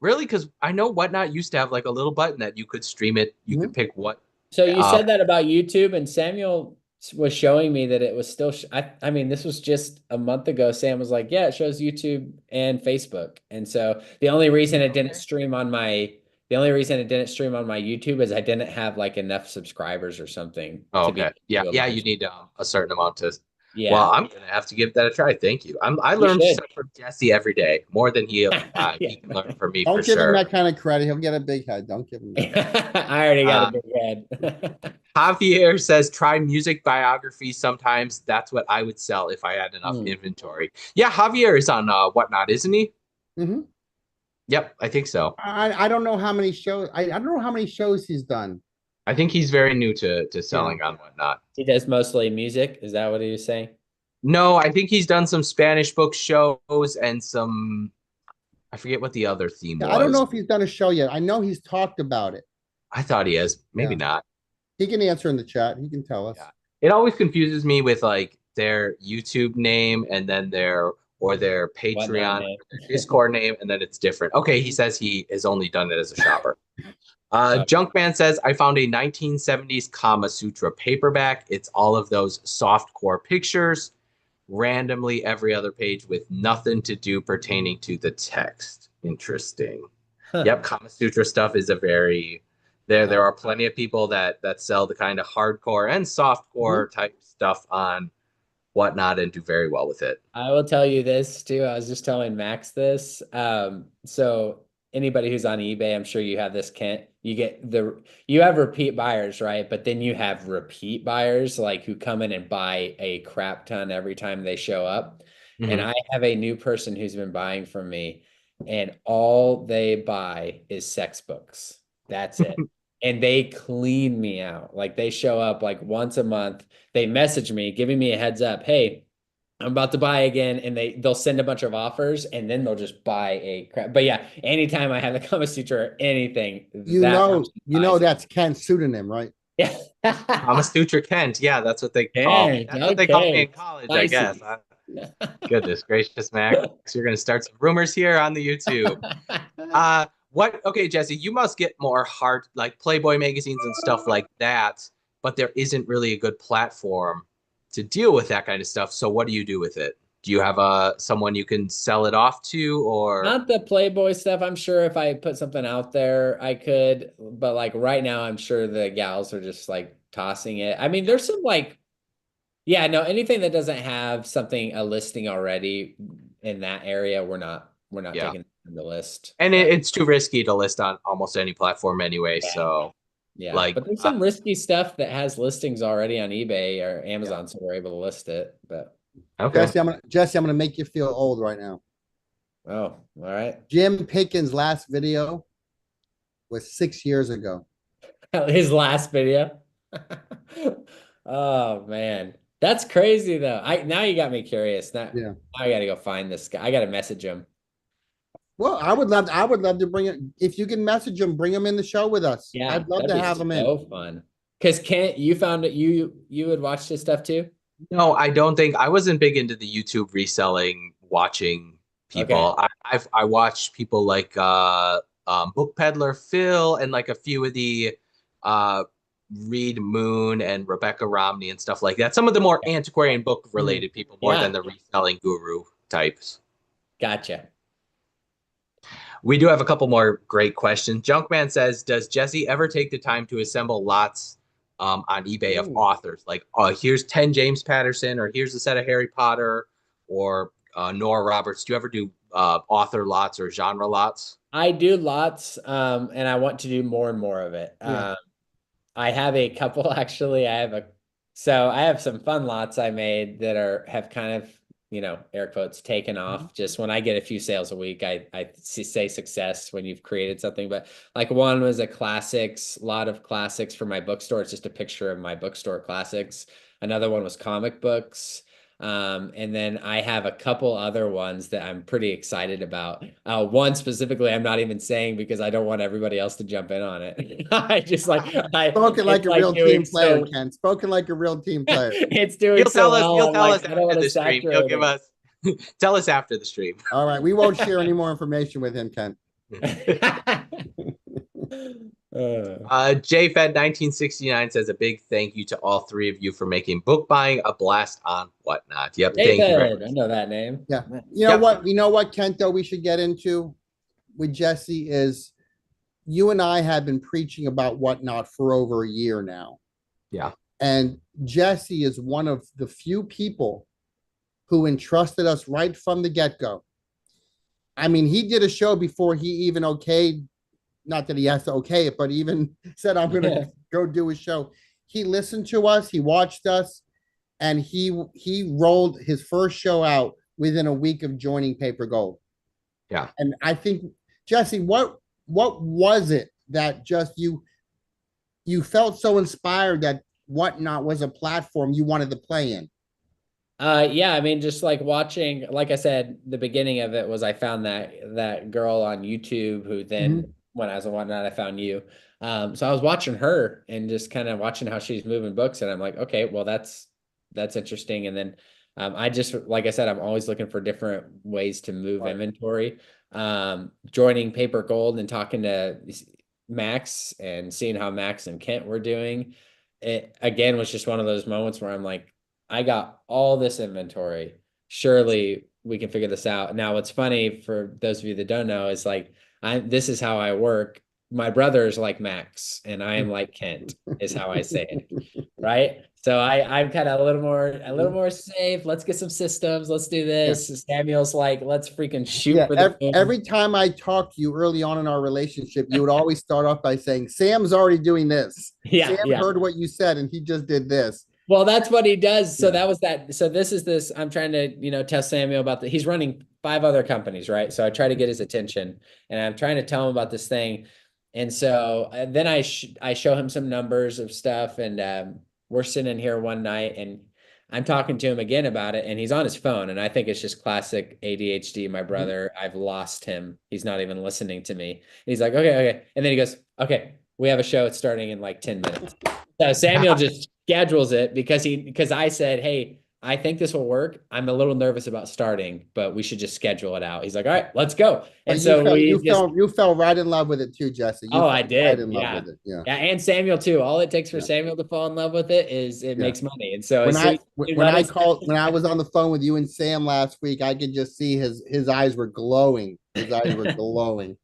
really because I know Whatnot used to have like a little button that you could stream it. You could Mhm. pick what. So you Uh, said that about YouTube, and Samuel was showing me that it was still. I mean, this was just a month ago. Sam was like, "Yeah, it shows YouTube and Facebook," and so the only reason it didn't stream on my YouTube is I didn't have like enough subscribers or something oh, to okay. be Yeah, able yeah. to. You need a certain amount to. Well, Yeah, I'm gonna have to give that a try. Thank you. I you learn should. stuff from Jesse every day, more than he can learn from me for Don't give him sure. that kind of credit. He'll get a big head. Don't give him that. I already got a Uh, big head. Javier says try music biographies sometimes. That's what I would sell if I had enough Hmm. inventory. Yeah, Javier is on Whatnot, isn't he? Mhm. Yep, I think so. I don't know how many shows. I don't know how many shows he's done. I think he's very new to Yeah. selling on Whatnot. He does mostly music. Is that what he was saying? No, I think he's done some Spanish book shows and some I forget what the other theme Yeah, I don't know was. if he's done a show yet. I know he's talked about it. I thought he has, maybe Yeah. not. He can answer in the chat. He can tell us. Yeah. It always confuses me with like their YouTube name and then their Whatnot Patreon, name. their Discord name, and then it's different. Okay, he says he has only done it as a shopper. Junkman says, I found a 1970s Kama Sutra paperback. It's all of those soft core pictures, randomly every other page with nothing to do pertaining to the text. Interesting. Huh. Yep, Kama Sutra stuff is a very there are plenty of people that sell the kind of hardcore and softcore type stuff on Whatnot and do very well with it. I will tell you this too. I was just telling Max this. So anybody who's on eBay, I'm sure you have this, Kent. You have repeat buyers, right? But then you have repeat buyers like who come in and buy a crap ton every time they show up. And Mhm. I have a new person who's been buying from me, and all they buy is sex books. That's it. And they clean me out. Like they show up like once a month. They message me, giving me a heads up. Hey, I'm about to buy again, and they'll send a bunch of offers, and then they'll just buy a crap. But yeah, anytime I have the Kama Sutra or anything, that person buys it. That's Ken's pseudonym, right? Yeah. Kama Sutra Kent. Yeah, that's what they call. Dang, That's what they called me in okay. college, I guess. Spicy. Goodness gracious, Max, you're gonna start some rumors here on the YouTube. What? Okay, Jesse, you must get more hard like Playboy magazines and stuff like that, but there isn't really a good platform to deal with that kind of stuff. So what do you do with it? Do you have someone you can sell it off to, or Not the Playboy stuff. I'm sure if I put something out there, I could, but like right now, I'm sure the gals are just like tossing it. I mean, there's some like, yeah, no, anything that doesn't have something, a listing already in that area, we're not yeah? taking it on the list. And But it's too risky to list on almost any platform anyway. yeah, So yeah. like, But there's some risky stuff that has listings already on eBay or yeah, Amazon, so we're able to list it. But okay. Jesse, I'm gonna make you feel old right now. oh, all right. Jim Pickens' last video was 6 years ago. His last video. Oh man. That's crazy though. I now you got me curious. Now Yeah. I gotta go find this guy. I gotta message him. Well, I would love to bring it. If you can message him, bring him in the show with us. Yeah, I'd love that'd to be have him in. so fun. Because Kent, you found it you would watch this stuff too? No, I don't think I wasn't big into the YouTube reselling, watching Okay. people. I watched people like Book Peddler Phil and like a few of the uh Reed Moon and Rebecca Romney and stuff like that. Some of the more antiquarian book Mhm. related people more than Yeah, the reselling guru types. gotcha. We do have a couple more great questions. Junkman says, "Does Jesse ever take the time to assemble lots on eBay of Ooh. authors? Like, here's 10 James Patterson, or here's a set of Harry Potter, or Nora Roberts. Do you ever do author lots or genre lots?" I do lots, and I want to do more and more of it. Yeah. I have a couple actually. So I have some fun lots I made that have kind of, air quotes taken Mhm. off. Just when I get a few sales a week, I say success when you've created something. But like one was a lot of classics for my bookstore. It's just a picture of my bookstore classics. Another one was comic books. And then I have a couple other ones that I'm pretty excited about. One specifically, I'm not even saying because I don't want everybody else to jump in on it. I just Spoken like it's a like real doing team player, so, Ken. Spoken like a real team player. it's doing so well. You'll I'm tell us like, I don't after want to the stream. You'll saturate give us tell us after the stream. All right. We won't share any more information with him, Ken. it. Uh, JFed 1969 says a big thank you to all three of you for making book buying a blast on Whatnot. Yep, thank you very David, I much. know that name. Yeah. Yep. You know what, Kent, though, we should get into with Jesse is you and I have been preaching about Whatnot for over a year now. Yeah. And Jesse is one of the few people who entrusted us right from the get-go. I mean, he did a show before he even okayed, not that he has to okay it, but even said, I'm going to go do a show. He listened to us, he watched us, and he rolled his first show out within a week of joining Paper Gold. Yeah. And I think, Jesse, what was it that just you felt so inspired that Whatnot was a platform you wanted to play in? Yeah, I mean, just like watching, like I said, the beginning of it was I found that girl on YouTube who then when I was on Whatnot, I found you. So I was watching her and just kind of watching how she's moving books, and I'm like, okay, well, that's interesting. And then I just, like I said, I'm always looking for different ways to move inventory. Joining Paper Gold and talking to Max and seeing how Max and Kent were doing, it again was just one of those moments where I'm like, I got all this inventory. Surely we can figure this out. Now, what's funny for those of you that don't know is like, this is how I work. My brother is like Max and I am like Kent is how I say it. Right. So I'm kind of a little more safe. Let's get some systems. Let's do this. Samuel's like, let's freaking shoot for the moon. Every time I talked to you early on in our relationship, you would always start off by saying, Sam's already doing this. Yeah. Sam heard what you said and he just did this. Well, that's what he does. So that was that. So this is this. I'm trying to, tell Samuel about he's running 5 other companies, right? So I try to get his attention and I'm trying to tell him about this thing. And so then I show him some numbers of stuff and we're sitting here one night and I'm talking to him again about it, and he's on his phone, and I think it's just classic ADHD. My Mhm. brother, I've lost him. He's not even listening to me. He's like, okay, okay. And then he goes, okay, we have a show. It's starting in like 10 minutes. So Samuel just schedules it because I said, hey, I think this will work. I'm a little nervous about starting, but we should just schedule it out. He's like, all right, let's go. But And so we just you fell right in love with it too, Jesse. You Oh, I fell right did. in love Yeah. with it. Yeah. Yeah. And Samuel too. All it takes for Yeah. Samuel to fall in love with it is it Yeah. makes money. And so as soon as you When I was on the phone with you and Sam last week, I could just see his eyes were glowing. His eyes were glowing.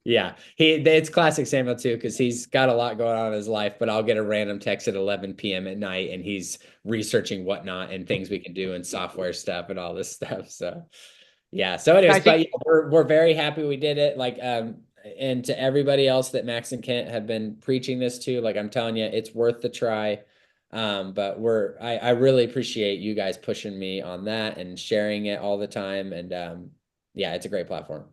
yeah, it's classic Samuel too, because he's got a lot going on in his life, but I'll get a random text at 11 p.m. at night and he's researching whatnot and things we can do and software stuff and all this stuff. So yeah. So anyways, I but think yeah, we're very happy we did it. Like and to everybody else that Max and Kent have been preaching this to, like I'm telling you, it's worth the try. But I really appreciate you guys pushing me on that and sharing it all the time. And yeah, it's a great platform.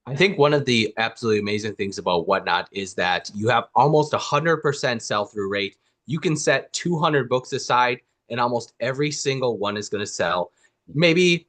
I think one of the absolutely amazing things about Whatnot is that you have almost 100% sell-through rate. You can set 200 books aside, and almost every single one is going to sell. Maybe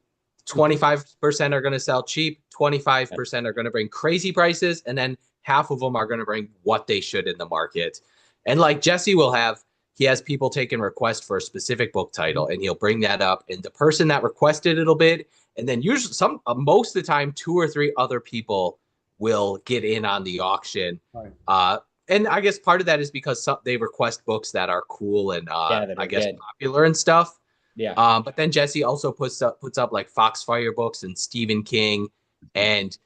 25% are going to sell cheap, 25% are going to bring crazy prices, and then half of them are going to bring what they should in the market. And like Jesse will have, he has people taking requests for a specific book title, and he'll bring that up, and the person that requested it'll bid, and then usually most of the time 2 or 3 other people will get in on the auction. Right. And I guess part of that is because they request books that are cool and Yeah, that I are guess good. popular and stuff. Yeah. But then Jesse also puts up like Foxfire books and Stephen King and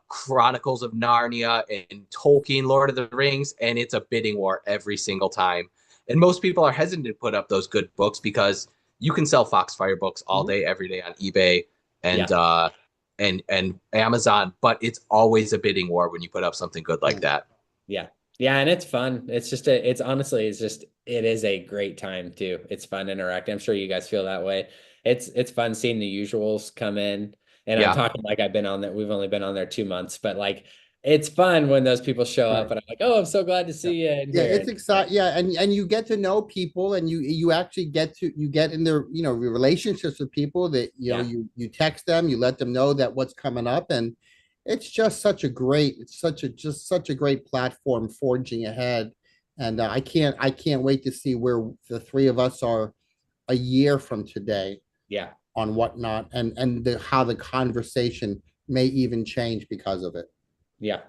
Chronicles of Narnia and Tolkien, Lord of the Rings, and it's a bidding war every single time. And most people are hesitant to put up those good books because you can sell Foxfire books all day, every day on eBay and Yeah. and Amazon, but it's always a bidding war when you put up something good like that. Yeah. Yeah, and it's fun. It's honestly, it is a great time too. It's fun interacting. I'm sure you guys feel that way. It's fun seeing the usuals come in. And I'm Yeah. talking like I've been on there. We've only been on there 2 months, but like it's fun when those people show Right. up and I'm like, oh, I'm so glad to Yeah. see you in Yeah, here. it's exciting. Yeah, and you get to know people, and you actually you get in their relationships with people that Yeah. you text them, you let them know that what's coming up, and it's just just such a great platform forging ahead, and I can't wait to see where the three of us are a year from today Yeah. on Whatnot, and how the conversation may even change because of it. Yeah.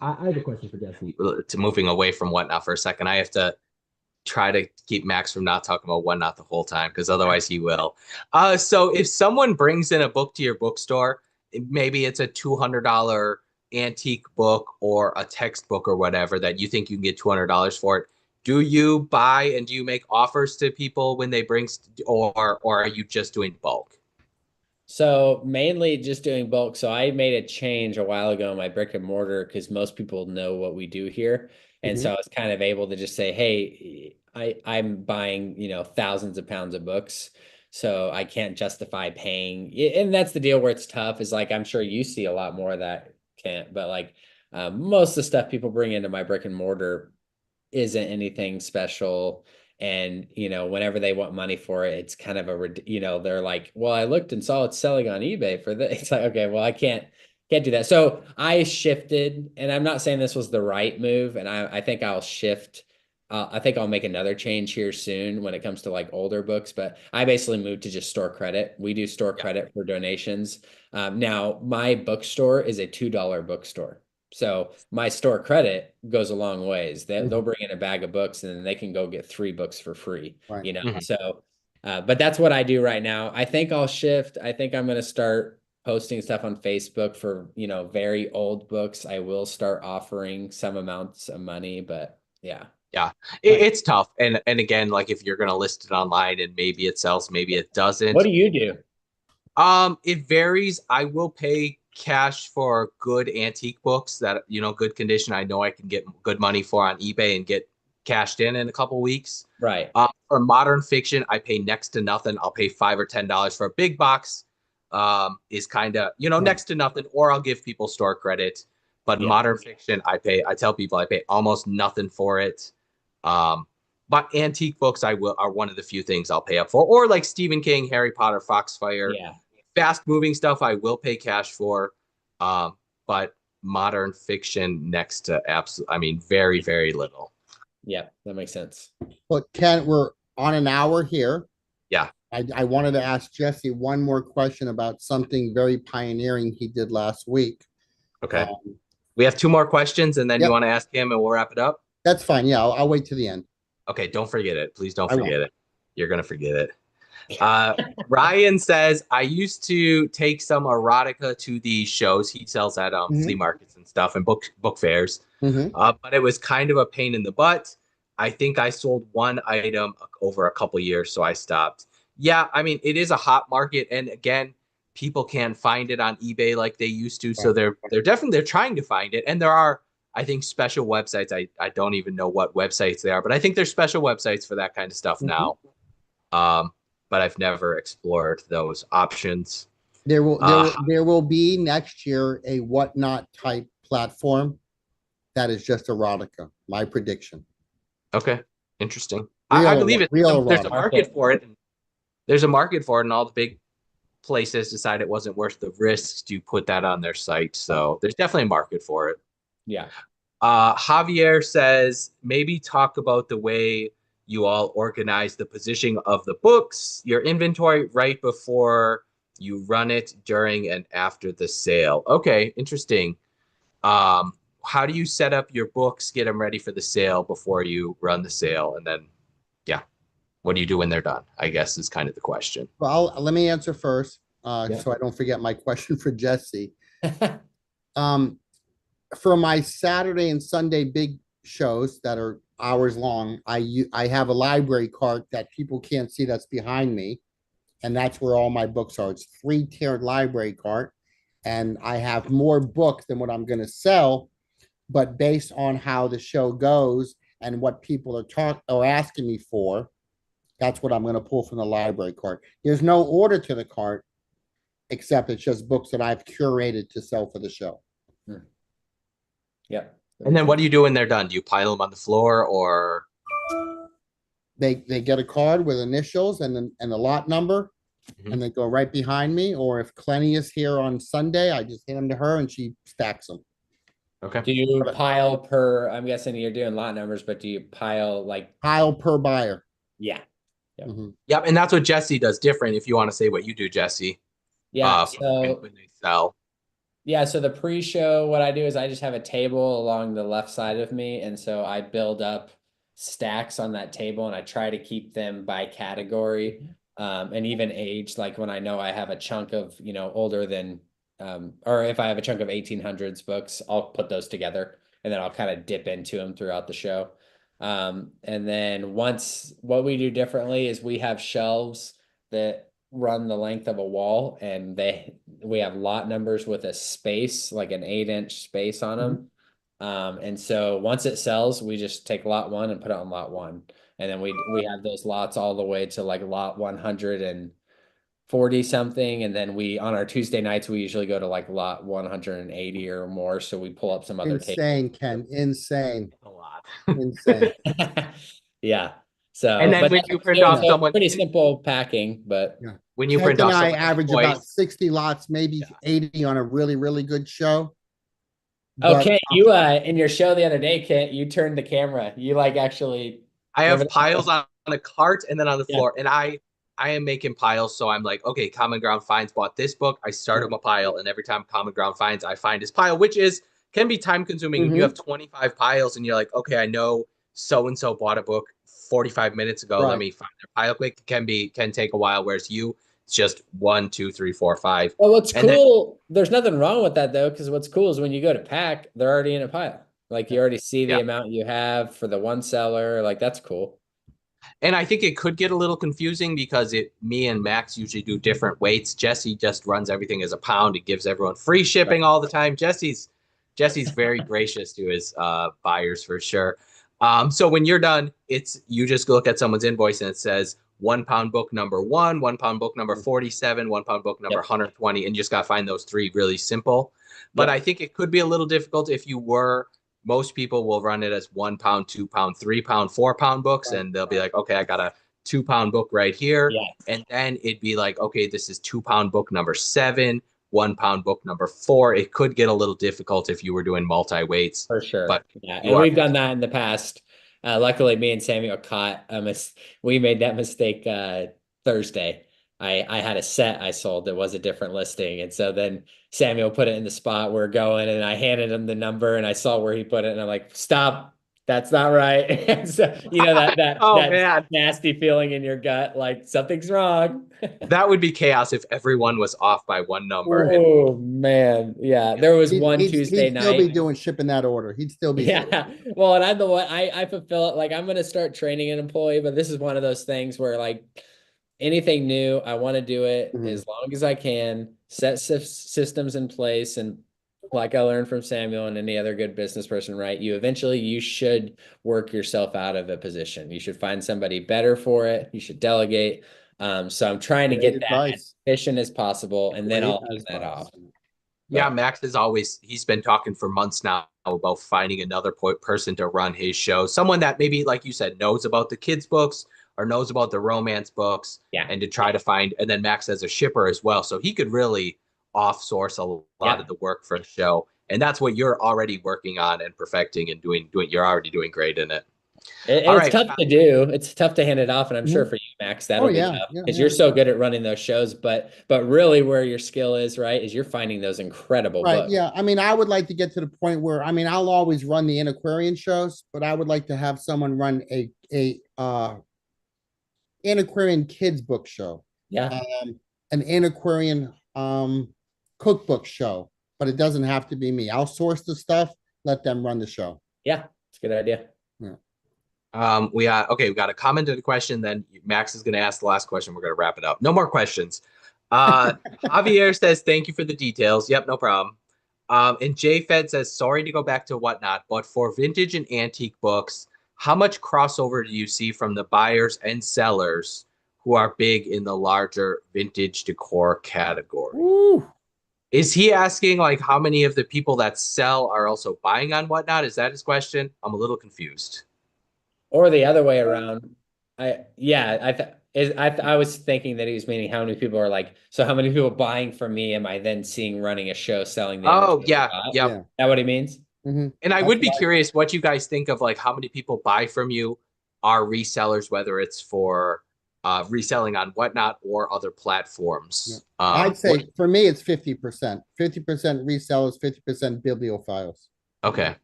I have a question for Jesse. To moving away from Whatnot for a second, I have to try to keep Max from not talking about Whatnot the whole time because otherwise he will. So if someone brings in a book to your bookstore, maybe it's a $200 antique book or a textbook or whatever that you think you can get $200 for it. Do you buy and do you make offers to people when they bring, or are you just doing bulk? So mainly just doing bulk. So I made a change a while ago in my brick and mortar because most people know what we do here. And Mhm. so I was kind of able to just say, hey, I'm buying, thousands of pounds of books. So I can't justify paying. And that's the deal where it's tough is like I'm sure you see a lot more of that can't, but like most of the stuff people bring into my brick and mortar isn't anything special. And, whenever they want money for it, it's kind of they're like, well, I looked and saw it's selling on eBay for this. It's like, okay, well, I can't do that. So I shifted, and I'm not saying this was the right move. And I think I'll shift. I think I'll make another change here soon when it comes to like older books, but I basically moved to just store credit. We do store Yeah. credit for donations. Now my bookstore is a $2 bookstore. So my store credit goes a long ways. They'll Mhm. bring in a bag of books and then they can go get 3 books for free, Right. Mhm. So, but that's what I do right now. I think I'll shift. I think I'm going to start posting stuff on Facebook for, very old books. I will start offering some amounts of money, but yeah. Yeah, Right. it's tough. And again, like if you're gonna list it online and maybe it sells, maybe it What doesn't. do you do? It varies. I will pay cash for good antique books that, good condition. I know I can get good money for on eBay and get cashed in a couple weeks. Right. For modern fiction, I pay next to nothing. I'll pay $5 or $10 for a big box. Is kind of, Right. next to nothing, or I'll give people store credit. But Yeah. modern fiction, I tell people I pay almost nothing for it. Um, But antique books are one of the few things I'll pay up for, or like Stephen King, Harry Potter, Foxfire, Yeah. fast moving stuff I will pay cash for. But modern fiction next to absolute, I mean, very, very little. Yeah, that makes sense. But Ken, we're on an hour here. Yeah. I wanted to ask Jesse one more question about something very pioneering he did last week. Okay. We have 2 more questions, and then you Yep, want to ask him, and we'll wrap it up. that's fine. Yeah, I'll wait to the end. Okay. Don't forget it. Please don't I won't. forget it. You're gonna forget it. Ryan says, I used to take some erotica to the shows he sells at flea markets and stuff and book fairs. But it was kind of a pain in the butt. I think I sold one item over a couple years, so I stopped. Yeah, I mean, it is a hot market, and again, people can't find it on eBay like they used to. So they're trying to find it. And there are, I think, special websites. I don't even know what websites they are, but I think there's special websites for that kind of stuff now. But I've never explored those options. There will be next year a whatnot type platform that is just erotica. My prediction. Okay, interesting. Real, I believe it. real There's a erotica. market for it. There's a market for it, and all the big places decide it wasn't worth the risks to put that on their site. So there's definitely a market for it. Yeah. Javier says, maybe talk about the way you all organize the positioning of the books, your inventory right before you run it, during and after the sale. Okay, interesting. How do you set up your books, get them ready for the sale before you run the sale? And then, yeah, what do you do when they're done? I guess is kind of the question. Well, let me answer first, so I don't forget my question for Jesse. For my Saturday and Sunday big shows that are hours long, I have a library cart that people can't see that's behind me, and that's where all my books are. It's 3-tiered library cart, and I have more books than what I'm going to sell, but based on how the show goes and what people are asking me for, that's what I'm going to pull from the library cart. There's no order to the cart, except it's just books that I've curated to sell for the show. Yeah. And then what do you do when they're done? Do you pile them on the floor, or they get a card with initials and the lot number, and they go right behind me? Or if Clenny is here on Sunday, I just hand them to her and she stacks them. Okay. Do you pile per, I'm guessing you're doing lot numbers, but do you pile like pile per buyer? Yeah. Yep. And that's what Jesse does different. If you want to say what you do, Jesse. Yeah. So when they sell. Yeah, so the pre-show, what I do is I just have a table along the left side of me, and so I build up stacks on that table, and I try to keep them by category, and even age. Like when I know I have a chunk of, older than, or if I have a chunk of 1800s books, I'll put those together, and then I'll kind of dip into them throughout the show. And then what we do differently is we have shelves that run the length of a wall, and we have lot numbers with a space, like an 8-inch space on them. And so once it sells, we just take lot 1 and put it on lot 1. And then we have those lots all the way to like lot 140 something. And then on our Tuesday nights, we usually go to like lot 180 or more. So we pull up some other Insane, Ken. Insane. A lot. Insane. Yeah. So, and then when you print off someone, pretty simple packing, but when you print off, I average about 60 lots, maybe 80 on a really, really good show. Okay, you in your show the other day, Kent, you turned the camera. You actually. I have piles on a cart and then on the floor, and I am making piles. So I'm like, okay, Common Ground Finds bought this book. I start him a pile, and every time Common Ground Finds, I find his pile, which can be time consuming. If you have 25 piles and you're like, okay, I know so and so bought a book 45 minutes ago. Let me find their pile quick. Can take a while. Whereas it's just 1, 2, 3, 4, 5. Well, what's cool, there's nothing wrong with that though, because what's cool is when you go to pack, they're already in a pile. Like you already see the amount you have for the one seller. Like that's cool. And I think it could get a little confusing because me and Max usually do different weights. Jesse just runs everything as a pound. He gives everyone free shipping all the time. Jesse's very gracious to his buyers for sure. So when you're done, you just look at someone's invoice and it says 1 pound book number 1, 1 pound book number 47, 1 pound book number 120, and you just got to find those 3 really simple. But I think it could be a little difficult if you were most people will run it as 1 pound, 2 pound, 3 pound, 4 pound books, Right. and they'll be like, okay, I got a 2 pound book right here. Yeah, And then it'd be like, okay, this is 2 pound book number 7, 1 pound book number 4. It could get a little difficult if you were doing multi weights, for sure. but Yeah, you and are we've done that in the past. Luckily, me and Samuel caught a mis we made that mistake Thursday. I had a set I sold that was a different listing, and so then Samuel put it in the spot we're going, and I handed him the number, and I saw where he put it, and I'm like, "Stop, that's not right." And so you know Oh that man, nasty feeling in your gut, like something's wrong. that would be chaos if everyone was off by one number. And Oh man, yeah. There was one Tuesday He'd still be night. doing shipping that order. He'd still be Yeah. Well, and I'm the one I fulfill it. Like I'm gonna start training an employee, but this is one of those things where like anything new, I want to do it Mhm. as long as I can, set systems in place. And like I learned from Samuel and any other good business person, right? You should work yourself out of a position. You should find somebody better for it. You should delegate. So I'm trying to Great get that as advice. efficient as possible, and then Great I'll hand that advice. off. yeah, But Max is always, he's been talking for months now about finding another person to run his show. Someone that maybe, like you said, knows about the kids' books or knows about the romance books, yeah, and to try to find, and then Max as a shipper as well. So he could really offsource a lot yeah. of the work for the show. And that's what you're already working on and perfecting and doing. You're already doing great in it. And All it's right. tough to do. It's tough to hand it off, and I'm sure Mhm. for you, Max, Oh that'll be yeah, tough yeah, because yeah. you're so good at running those shows. But really, where your skill is, right, is you're finding those incredible Right. books. Yeah. I mean, I would like to get to the point where I'll always run the antiquarian shows, but I would like to have someone run a antiquarian kids book show, Yeah, an antiquarian cookbook show, but it doesn't have to be me. I'll source the stuff, let them run the show. yeah, it's a good idea. Yeah. We got okay. We got a comment and a question. Then Max is going to ask the last question. We're going to wrap it up. No more questions. Uh, Javier says thank you for the details. Yep, no problem. And JFed says sorry to go back to whatnot, but for vintage and antique books, how much crossover do you see from the buyers and sellers who are big in the larger vintage decor category? Woo. Is he asking like how many of the people that sell are also buying on whatnot? Is that his question? I'm a little confused. Or the other way around. I was thinking that he was meaning how many people are like, so how many people buying from me am I then seeing running a show selling the Oh, inventory they yeah. bought? Is Yep. Yeah. that what he means? Hmm. And I That's would be what I curious what you guys think of like how many people buy from you are resellers, whether it's for reselling on whatnot or other yeah. platforms. I'd What? say for me it's 50%. 50% resellers, 50% bibliophiles. Okay,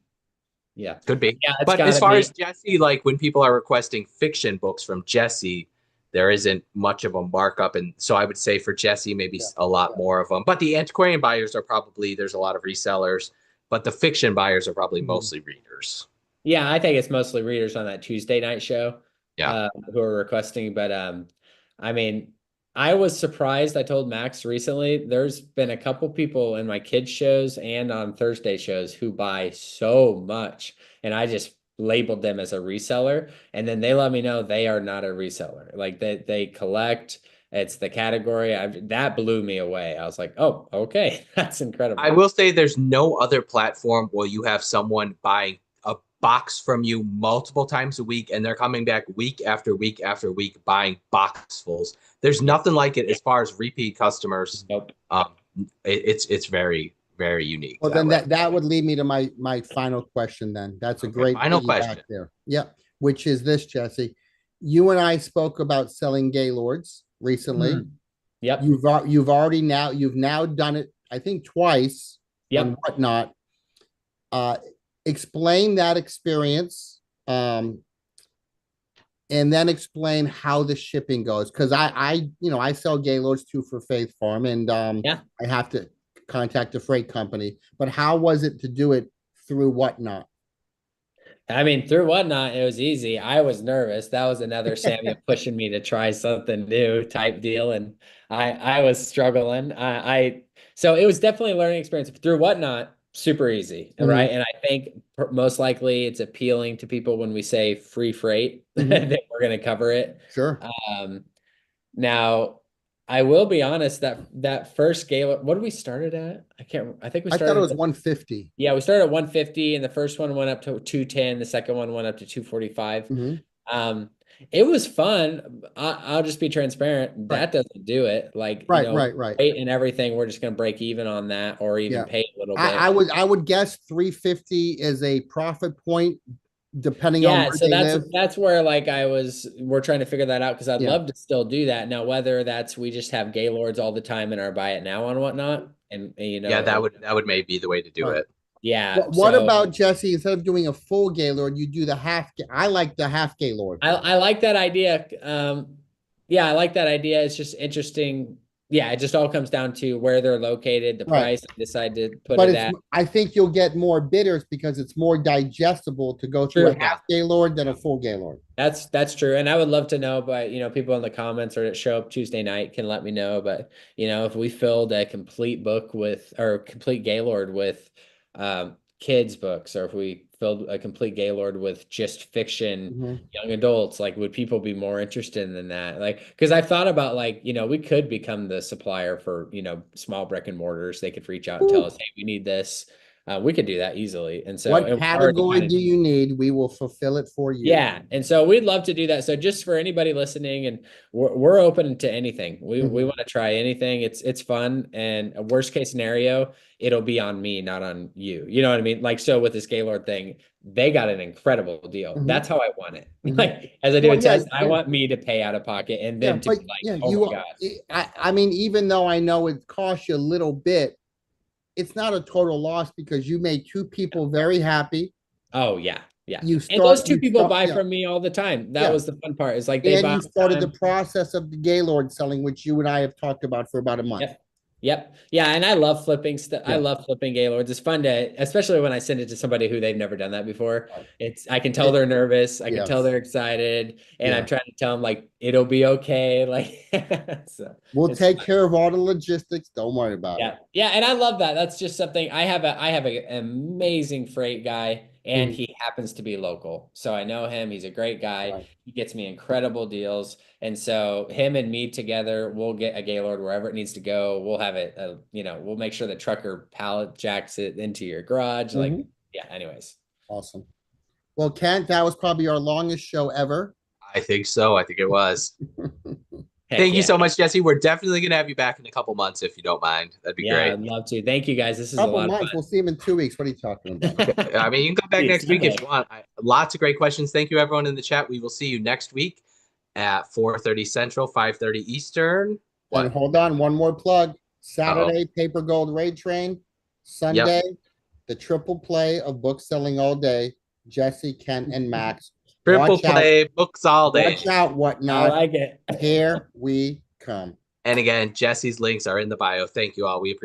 Yeah. could be. Yeah, it's But as gotta far as be. Jesse, like when people are requesting fiction books from Jesse, there isn't much of a markup, and so I would say for Jesse maybe Yeah. a lot more of them. But the antiquarian buyers are probably there's a lot of resellers, but the fiction buyers are probably Mhm. mostly readers. Yeah, I think it's mostly readers on that Tuesday night show Yeah. who are requesting. But I mean, I was surprised. I told Max recently, there's been a couple people in my kids' shows and on Thursday shows who buy so much, and I just labeled them as a reseller, and then they let me know they are not a reseller. Like they collect. It's the category. That blew me away. I was like, oh, okay, that's I incredible. will say there's no other platform where you have someone buying a box from you multiple times a week and they're coming back week after week after week buying boxfuls. There's Yeah. nothing like it as far as repeat customers. Nope. Um, it's very, very unique Well, that then way. that would lead me to my final question. Then that's a Okay, great final piggyback question. there. Yep. Which is this, Jesse? You and I spoke about selling Gaylords recently. Mm. Yep. You've now done it, I think twice on Yep. whatnot. Uh, explain that experience, and then explain how the shipping goes. Because I sell Gaylords too for Faith Farm, and Yeah. I have to contact a freight company. But how was it to do it through whatnot? I mean, through whatnot, it was easy. I was nervous. That was another Samuel pushing me to try something new type deal, and I was struggling. So it was definitely a learning experience. Through whatnot, super easy, Mhm, right? And I think most likely it's appealing to people when we say free freight mhm. that we're going to cover it. Sure. Um, Now. I will be honest, that first Gaylord, what did we started at? I think we I thought it started was 150. yeah, we started at 150 and the first one went up to 210, the second one went up to 245. Mhm. Um, it was fun. I'll just be transparent. Right. That doesn't do it. Like, Right. rate and everything, we're just gonna break even on that or even Yeah. pay a little I bit. I would guess 350 is a profit point depending on Yeah, where so they live. that's where like we're trying to figure that out because I'd Yeah. love to still do that. Now, whether that's we just have Gaylords all the time in our buy it now and whatnot, and Yeah, that would maybe be the way to do Right. it. yeah. What So about Jesse? Instead of doing a full Gaylord, you do the half. I like the half Gaylord. I like that idea. Yeah, I like that idea. It's just interesting. Yeah, it just all comes down to where they're located, the Right. price I decide to put But it it's at. I think you'll get more bidders because it's more digestible to go through a True. half Gaylord than a full Gaylord. That's true. And I would love to know, but people in the comments or that show up Tuesday night can let me know. But if we filled a complete book with or complete Gaylord with kids books, or if we filled a complete Gaylord with just fiction, Mhm. young adults, like would people be more interested in that? Like, because I've thought about like, we could become the supplier for, small brick and mortars. They could reach out and tell us, Ooh. hey, we need this. We could do that easily. And so What it already category kind of do you need? We will fulfill it for you. yeah, and so we'd love to do that. So just for anybody listening, and we're open to anything. We Mhm. want to try anything. It's fun, and a worst case scenario, it'll be on me, not on you. You know what I mean? Like so with this Gaylord thing, they got an incredible deal. Mhm. That's how I want it. Mhm. Like as I do Well, a yeah, test, I yeah, want me to pay out of pocket and yeah. them to But be like, yeah, oh my God. I mean, even though I know it costs you a little bit, it's not a total loss because you made two people very happy. Oh yeah, yeah. You And those start, two you people start, buy yeah, from me all the time. That yeah. was the fun part. Is like they And buy you all the started the time. process of the Gaylord selling, which you and I have talked about for about a month. Yep. Yep. Yeah, and I love flipping stuff. I Yeah. love flipping Gaylords. It's fun to, especially when I send it to somebody who they've never done that before. I can tell It, they're nervous. I can tell yes. they're excited, and I'm Yeah. trying to tell them like it'll be okay. Like, so We'll it's take fun. care of all the logistics. Don't worry about it. Yeah, yeah, and I love that. That's just something an amazing freight guy, and Mhm. he happens to be local. So I know him. He's a great guy. Right. He gets me incredible deals. And so him and me together, we'll get a Gaylord wherever it needs to go. We'll have it, we'll make sure the trucker pallet jacks it into your garage. Like, Mhm. yeah, anyways. Awesome. Well, Kent, that was probably our longest show ever. I think so. I think it was. Heck Thank you yeah. so much, Jesse. We're definitely gonna have you back in a couple months if you don't mind. That'd be Yeah, great. I'd love to. Thank you guys. This is a Couple lot of months. We'll see him in 2 weeks. What are you talking about? I fun. mean, you can come back Dude, next week if Sunday. you want. Lots of great questions. Thank you, everyone in the chat. We will see you next week at 4:30 Central, 5:30 Eastern. And What? hold on, one more plug. Uh-oh. Saturday, Paper Gold Raid Train. Yep. Sunday, the triple play of book selling all day. Jesse, Kent, and Max. Triple Watch out. play, books all day. Watch out, I whatnot. like it. Here we come. And again, Jesse's links are in the bio. Thank you all. We appreciate it.